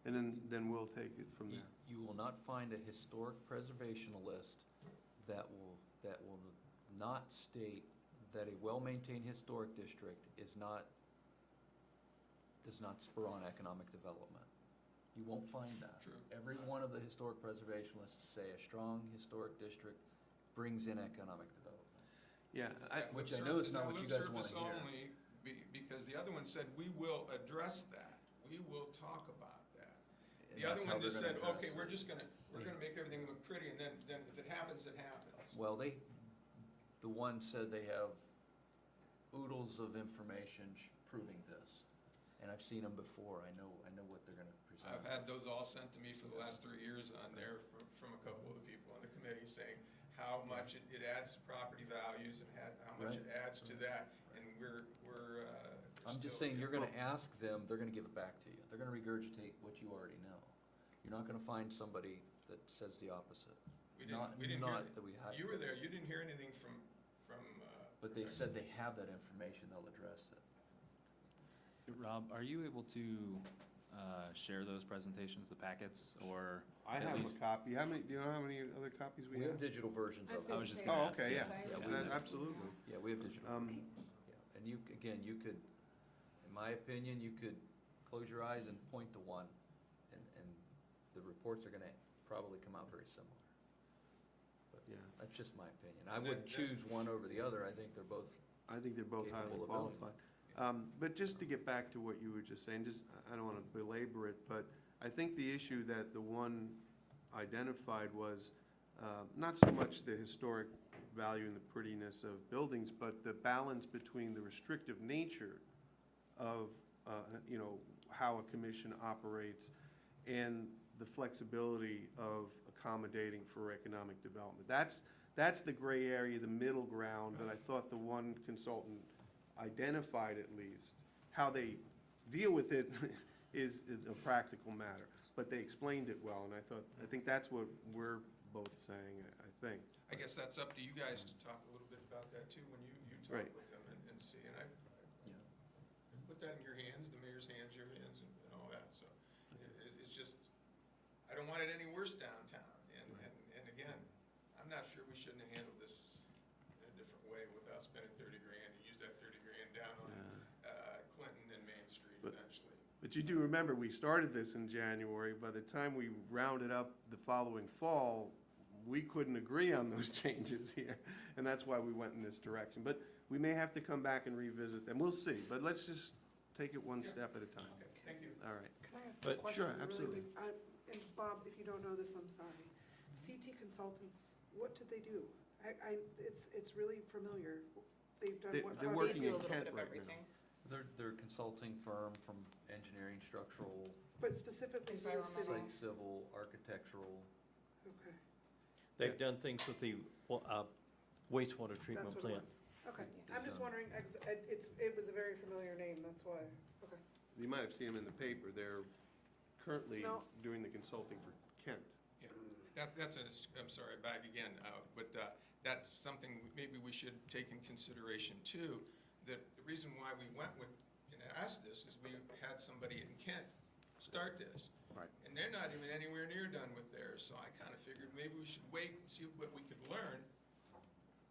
And then we'll take it from there. You will not find a historic preservational list that will not state that a well-maintained historic district does not spur on economic development. You won't find that. True. Every one of the historic preservationists say a strong historic district brings in economic development. Yeah, Which I know is not what you guys want to Lip service hear. only, because the other one said, we will address that, we will talk about that. And The other that's how one just they're said, gonna okay, address it. we're gonna make everything look pretty, and then if it happens, it happens. Well, the one said they have oodles of information proving this, and I've seen them before. I know what they're gonna present. I've had those all sent to me for the last 3 years on there from a couple of the people on the committee saying how much it adds to property values and how much it adds to that, and we're I'm just still- saying, you're gonna ask them, they're gonna give it back to you. They're gonna regurgitate what you already know. You're not gonna find somebody that says the opposite. We didn't hear, that we had. you were there, you didn't hear anything from. But they said they have that information, they'll address it. Rob, are you able to share those presentations, the packets, or I at have a least? copy. Do you know how many other copies we We have? have digital versions I was of gonna it. was just say, gonna Oh, ask okay, you. yeah. Yeah, we do. Absolutely. Yeah, we have digital. Yeah, and you could, in my opinion, you could close your eyes and point to one, and the reports are gonna probably come out very similar. But Yeah. that's just my opinion. I wouldn't choose one over the other. I think they're both. I think they're both highly Capable of doing qualified. But just to get back to what you were just saying, I don't want to belabor it, but I think the issue that the one identified was not so much the historic value and the prettiness of buildings, but the balance between the restrictive nature of, how a commission operates and the flexibility of accommodating for economic development. That's the gray area, the middle ground that I thought the one consultant identified at least. How they deal with it is a practical matter, but they explained it well, and I think that's what we're both saying, I think. I guess that's up to you guys to talk a little bit about that too, when you talk Right. with them and see, and I Yeah. put that in your hands, the mayor's hands, your hands, and all that, so. It's just, I don't want it any worse downtown, and again, I'm not sure we shouldn't have handled this in a different way without spending 30 grand, and use that 30 grand down on, Clinton and Main Street But- eventually. But you do remember, we started this in January. By the time we rounded up the following fall, we couldn't agree on those changes here, and that's why we went in this direction. But we may have to come back and revisit them. We'll see, but let's just take it one step at a time. Okay, thank you. All right. Can I ask a But question? sure, really absolutely. quick? And Bob, if you don't know this, I'm sorry. CT Consultants, what did they do? It's really familiar. They've done what? They're how- working They do in a little Kent bit of right now. everything. They're a consulting firm from engineering, structural, But specifically for the city? Environmental. site civil, architectural. Okay, They've done things with the wastewater that's treatment what it plant. was. Okay, Yeah. I'm just wondering, it was a very familiar name, that's why. Okay. You might have seen them in the paper. They're currently No. doing the consulting for Kent. Yeah, I'm sorry, back again, but that's something maybe we should take in consideration too. That the reason why we went with and asked this is we had somebody in Kent start this. Right. And they're not even anywhere near done with theirs, so I kind of figured maybe we should wait and see what we could learn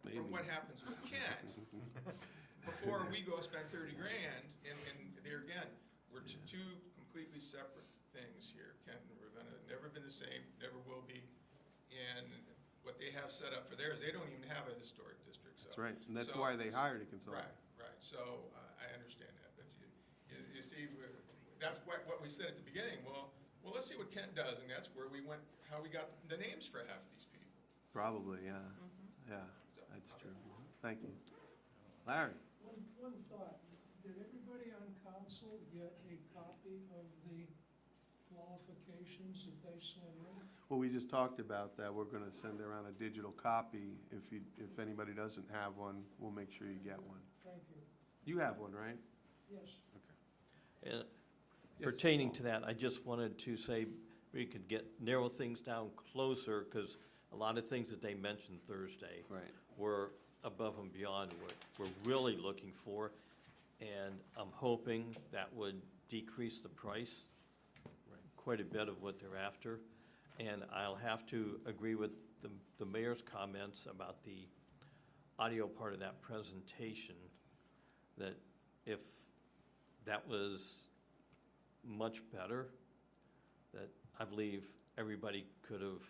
from what happens with Kent before we go spend 30 grand. And there again, we're two completely separate things here. Kent and Ravenna have never been the same, never will be. And what they have set up for theirs, they don't even have a historic district, so. That's right, and that's so- why they hired a consultant. Right, so I understand that, but you see, that's what we said at the beginning, well, let's see what Kent does, and that's where we went, how we got the names for half of these people. Probably, yeah. Mm-hmm. Yeah, So, that's okay. true. Thank you. Larry? One thought, did everybody on council get a copy of the qualifications that they sent in? Well, we just talked about that. We're going to send around a digital copy. If anybody doesn't have one, we'll make sure you get one. Thank you. You have one, right? Yes. Okay. And Yes, pertaining Paul. to that, I just wanted to say we could narrow things down closer, because a lot of things that they mentioned Thursday Right. were above and beyond what we're really looking for, and I'm hoping that would decrease the price quite a bit of what they're after. And I'll have to agree with the mayor's comments about the audio part of that presentation, that if that was much better, that I believe everybody could have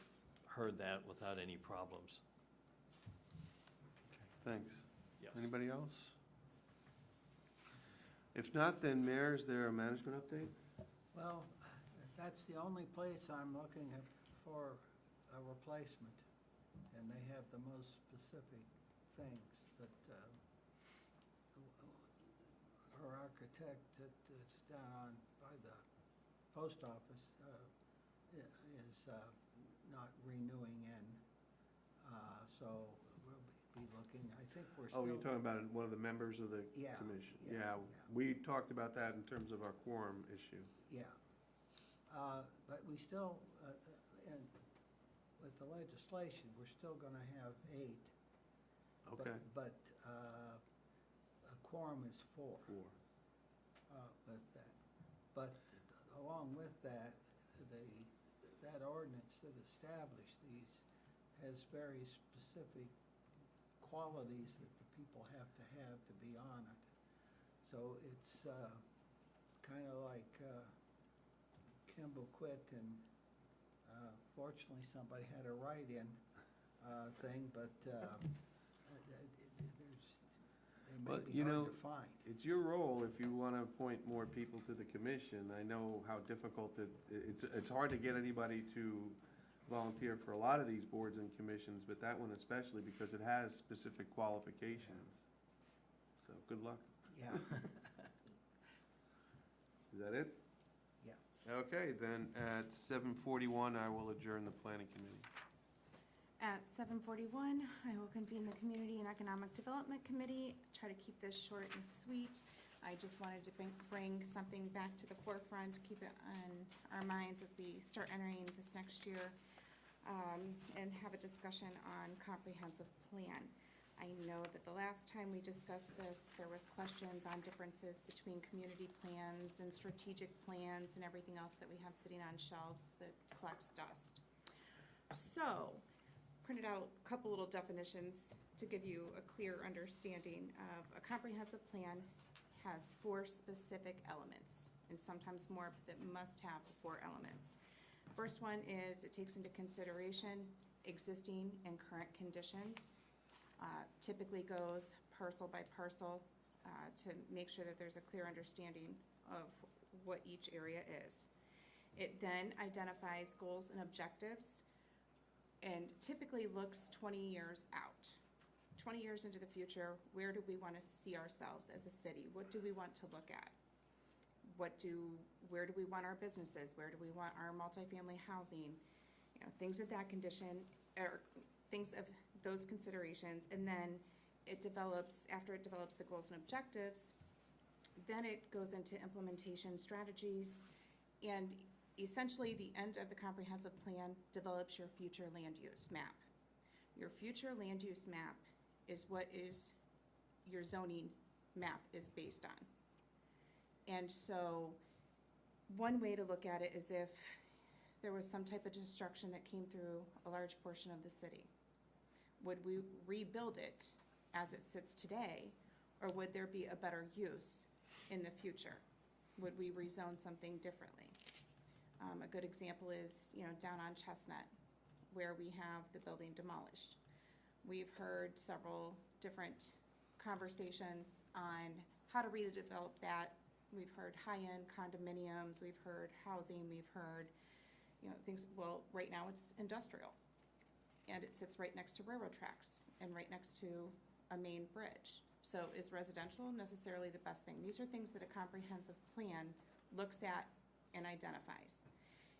heard that without any problems. Thanks. Yes. Anybody else? If not, then Mayor, is there a management update? Well, that's the only place I'm looking for a replacement, and they have the most specific things, but our architect that's down on by the post office is not renewing in, so we'll be looking. I think we're still. Oh, you're talking about one of the members of the Yeah, commission? yeah, Yeah, we talked about that in terms of our quorum issue. Yeah, but we still, and with the legislation, we're still gonna have 8. Okay. But a quorum is 4. 4. With that. But along with that, that ordinance that established these has very specific qualities that the people have to be on it. So it's kind of like Kimball quit, and fortunately somebody had a write-in thing, but they may But, be you know, hard to find. it's your role if you want to appoint more people to the commission. I know how difficult it's hard to get anybody to volunteer for a lot of these boards and commissions, but that one especially because it has specific qualifications. So, good luck. Yeah, Is that it? yeah. Okay, then at 7:41, I will adjourn the planning committee. At 7:41, I will convene the Community and Economic Development Committee. Try to keep this short and sweet. I just wanted to bring something back to the forefront, keep it on our minds as we start entering this next year, and have a discussion on comprehensive plan. I know that the last time we discussed this, there was questions on differences between community plans and strategic plans and everything else that we have sitting on shelves that collects dust. So, printed out a couple little definitions to give you a clear understanding of a comprehensive plan has 4 specific elements, and sometimes more, but that must have the 4 elements. First one is it takes into consideration existing and current conditions. Typically goes parcel by parcel to make sure that there's a clear understanding of what each area is. It then identifies goals and objectives and typically looks 20 years out. 20 years into the future, where do we want to see ourselves as a city? What do we want to look at? Where do we want our businesses? Where do we want our multifamily housing? You know, things of that condition, or things of those considerations, and then it develops, after it develops the goals and objectives, then it goes into implementation strategies, and essentially the end of the comprehensive plan develops your future land use map. Your future land use map is what is your zoning map is based on. And so one way to look at it is if there was some type of destruction that came through a large portion of the city. Would we rebuild it as it sits today, or would there be a better use in the future? Would we rezone something differently? A good example is, down on Chestnut, where we have the building demolished. We've heard several different conversations on how to redevelop that. We've heard high-end condominiums, we've heard housing, we've heard, things, well, right now it's industrial. And it sits right next to railroad tracks and right next to a main bridge. So is residential necessarily the best thing? These are things that a comprehensive plan looks at and identifies.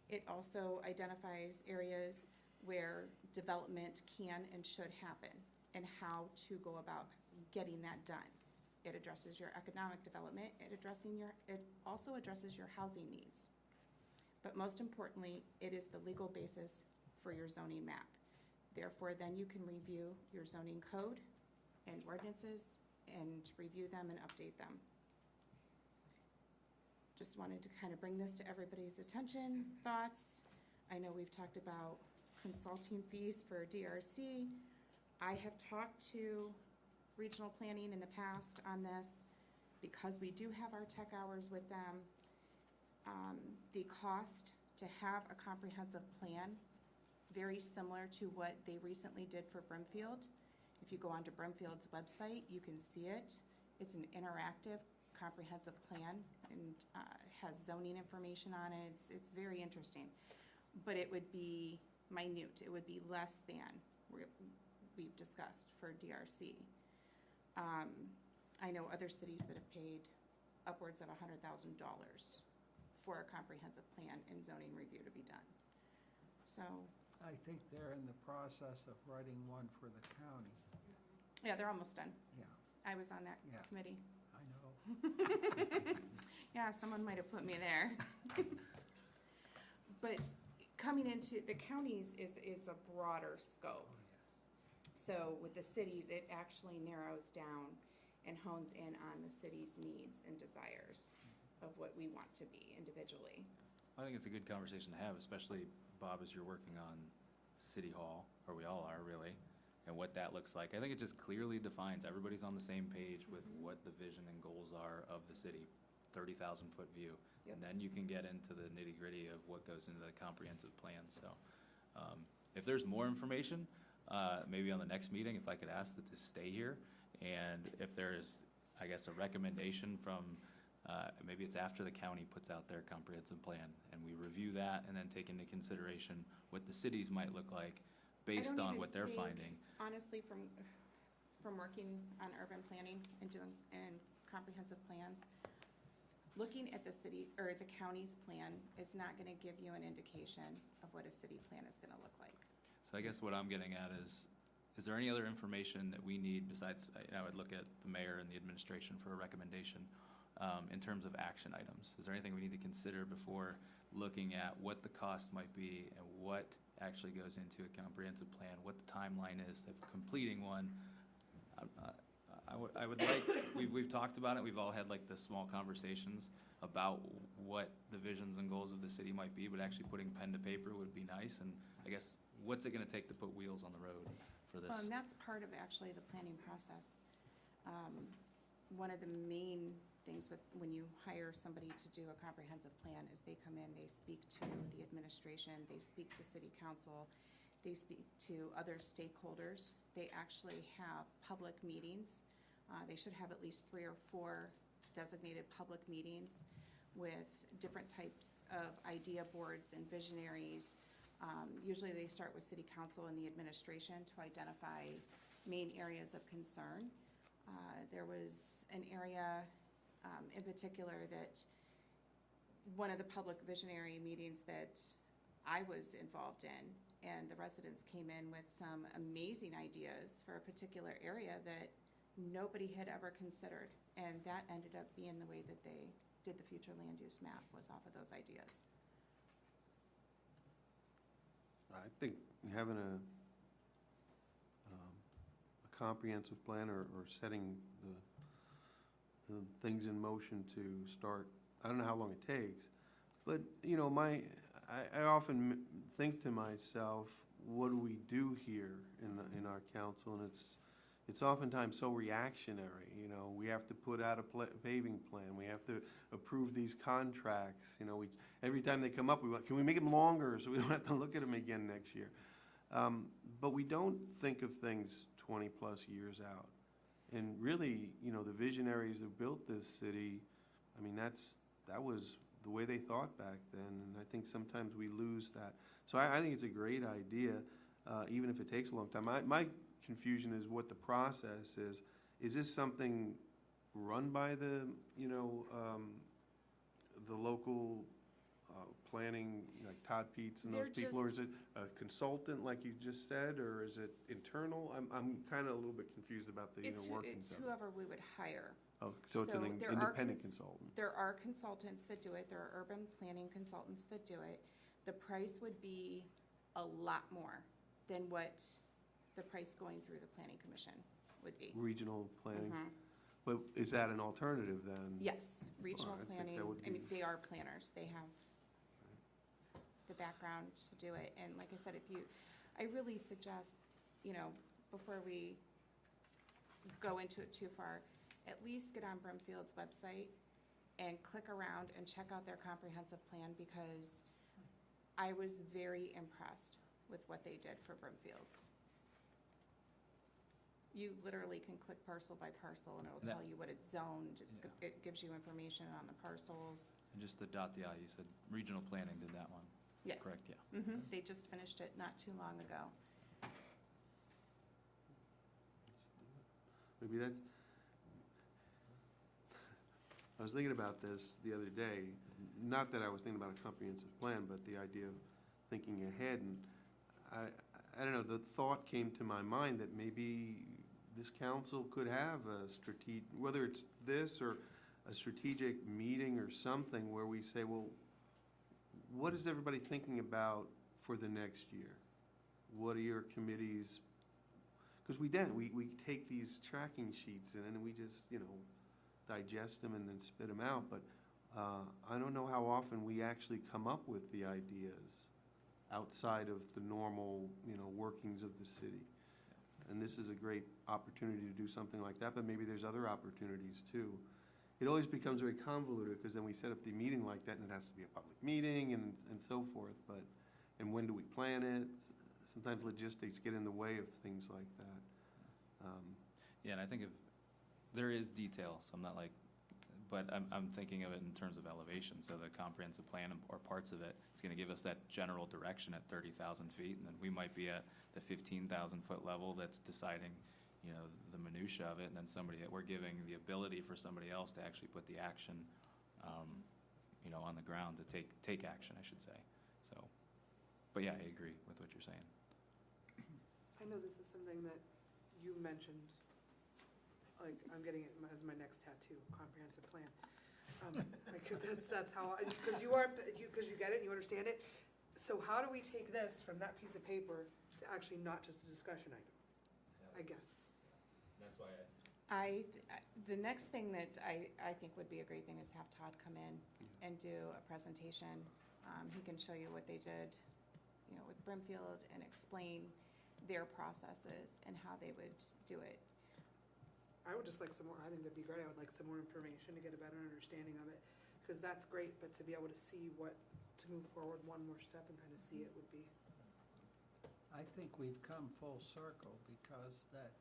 It also identifies areas where development can and should happen and how to go about getting that done. It addresses your economic development, it also addresses your housing needs. But most importantly, it is the legal basis for your zoning map. Therefore, then you can review your zoning code and ordinances and review them and update them. Just wanted to kind of bring this to everybody's attention, thoughts. I know we've talked about consulting fees for DRC. I have talked to regional planning in the past on this because we do have our tech hours with them. The cost to have a comprehensive plan, very similar to what they recently did for Brimfield. If you go onto Brimfield's website, you can see it. It's an interactive comprehensive plan and has zoning information on it. It's very interesting. But it would be minute. It would be less than we've discussed for DRC. I know other cities that have paid upwards of $100,000 for a comprehensive plan and zoning review to be done. So. I think they're in the process of writing one for the county. Yeah, they're almost done. Yeah, I was on that committee. I know. Yeah, someone might have put me there. But coming into the counties is a broader scope. So with the cities, it actually narrows down and hones in on the city's needs and desires of what we want to be individually. I think it's a good conversation to have, especially, Bob, as you're working on City Hall, or we all are really, and what that looks like. I think it just clearly defines, everybody's on the same page with what the vision and goals are of the city, 30,000-foot view. Yep. And then you can get into the nitty-gritty of what goes into the comprehensive plan. So if there's more information, maybe on the next meeting, if I could ask that to stay here, and if there is, I guess, a recommendation from, maybe it's after the county puts out their comprehensive plan, and we review that and then take into consideration what the cities might look like based on what they're finding. Honestly, from working on urban planning and doing comprehensive plans, looking at the city or the county's plan is not going to give you an indication of what a city plan is going to look like. So I guess what I'm getting at is there any other information that we need besides, I would look at the mayor and the administration for a recommendation in terms of action items? Is there anything we need to consider before looking at what the cost might be and what actually goes into a comprehensive plan, what the timeline is of completing one? I would like, we've talked about it, we've all had like the small conversations about what the visions and goals of the city might be, but actually putting pen to paper would be nice. And I guess, what's it gonna take to put wheels on the road for this? Well, and that's part of actually the planning process. One of the main things when you hire somebody to do a comprehensive plan is they come in, they speak to the administration, they speak to city council, they speak to other stakeholders. They actually have public meetings. They should have at least 3 or 4 designated public meetings with different types of idea boards and visionaries. Usually they start with city council and the administration to identify main areas of concern. There was an area in particular that one of the public visionary meetings that I was involved in, and the residents came in with some amazing ideas for a particular area that nobody had ever considered, and that ended up being the way that they did the future land use map, was off of those ideas. I think having a comprehensive plan or setting the things in motion to start, I don't know how long it takes, but, you know, I often think to myself, what do we do here in our council? And it's oftentimes so reactionary. You know, we have to put out a paving plan. We have to approve these contracts. You know, every time they come up, we want, can we make them longer so we don't have to look at them again next year? But we don't think of things 20-plus years out. And really, you know, the visionaries that built this city, I mean, that was the way they thought back then, and I think sometimes we lose that. So I think it's a great idea, even if it takes a long time. confusion is what the process is. Is this something run by the, the local planning, like Todd Peets and those They're people? Or is it a consultant, like you just said, or is it internal? I'm kind of a little bit confused about the inner workings It's of it. whoever we would hire. Oh, so it's an there are independent cons- consultant? There are consultants that do it. There are urban planning consultants that do it. The price would be a lot more than what the price going through the planning commission would be. Regional planning? Mhm. But is that an alternative then? Yes, regional I think that planning, would I mean, be- they are planners. They have the background to do it. And like I said, I really suggest, before we go into it too far, at least get on Brimfield's website and click around and check out their comprehensive plan, because I was very impressed with what they did for Brimfield's. You literally can click parcel by parcel and it'll That- tell you what it's zoned. Yeah. It gives you information on the parcels. And just to dot the I, you said regional planning did that one, Yes. correct? Yeah. They just finished it not too long ago. Maybe that's, I was thinking about this the other day, not that I was thinking about a comprehensive plan, but the idea of thinking ahead, and I don't know, the thought came to my mind that maybe this council could have a strategic, whether it's this or a strategic meeting or something where we say, well, what is everybody thinking about for the next year? What are your committees? Because we take these tracking sheets and then we just, digest them and then spit them out, but I don't know how often we actually come up with the ideas outside of the normal, workings of the city. And this is a great opportunity to do something like that, but maybe there's other opportunities too. It always becomes very convoluted, because then we set up the meeting like that, and it has to be a public meeting and so forth, and when do we plan it? Sometimes logistics get in the way of things like that. Yeah, and I think there is detail, so I'm not like, but I'm thinking of it in terms of elevation, so the comprehensive plan or parts of it, it's gonna give us that general direction at 30,000 feet, and then we might be at the 15,000 foot level that's deciding, the minutia of it, and then we're giving the ability for somebody else to actually put the action, on the ground, to take action, I should say, so. But yeah, I agree with what you're saying. I know this is something that you mentioned, like, I'm getting it as my next tattoo, comprehensive plan. Like, that's how, because you get it, and you understand it. So how do we take this from that piece of paper to actually not just a discussion item, I guess? That's why The next thing that I think would be a great thing is have Todd come in and do a presentation. He can show you what they did, with Brimfield, and explain their processes and how they would do it. I would just like some more, I think that'd be great, I would like some more information to get a better understanding of it, because that's great, but to be able to see to move forward one more step and kind of see it would be. I think we've come full circle, because that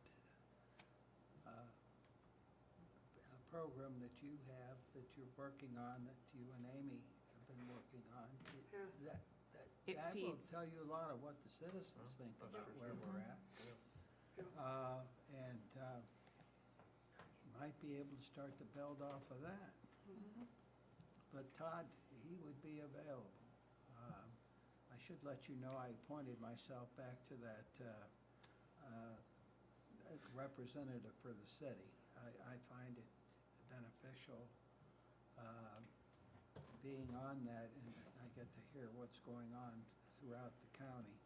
program that you have, that you're working on, that you and Amy have been working on, It that will feeds. tell you a lot of what the citizens think about where we're at. And you might be able to start to build off of that. But Todd, he would be available. I should let you know, I appointed myself back to that representative for the city. I find it beneficial being on that, and I get to hear what's going on throughout the county.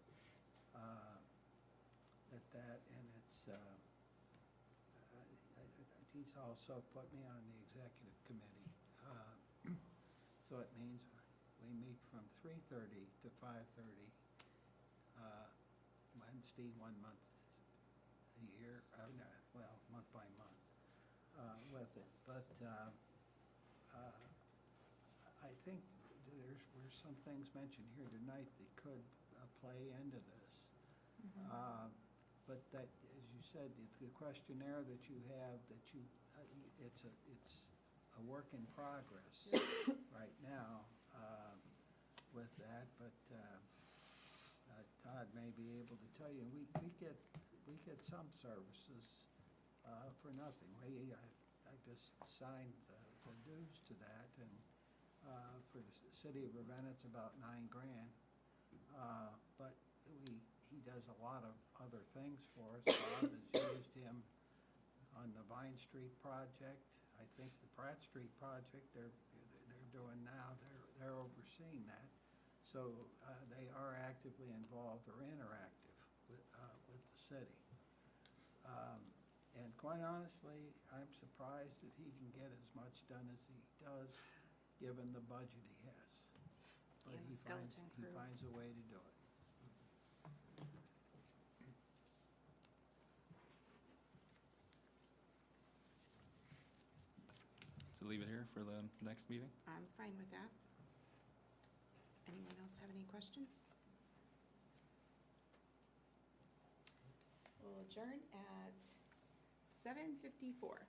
And it's, he's also put me on the executive committee. So it means we meet from 3:30 to 5:30, Wednesday, 1 month a year, month by month, with it. But I think there's some things mentioned here tonight that could play into this. But that, as you said, the questionnaire that you have, it's a work in progress right now with that, but Todd may be able to tell you. We get we get some services for nothing. I just signed the dues to that, and for the city of Ravenna, it's about $9,000. But he does a lot of other things for us. Bob has used him on the Vine Street project. I think the Pratt Street project they're doing now, they're overseeing that. So they are actively involved or interactive with the city. And quite honestly, I'm surprised that he can get as much done as he does, given the budget he has. But And the skeleton he crew. finds a way to do it. So leave it here for the next meeting? I'm fine with that. Anyone else have any questions? We'll adjourn at 7:54.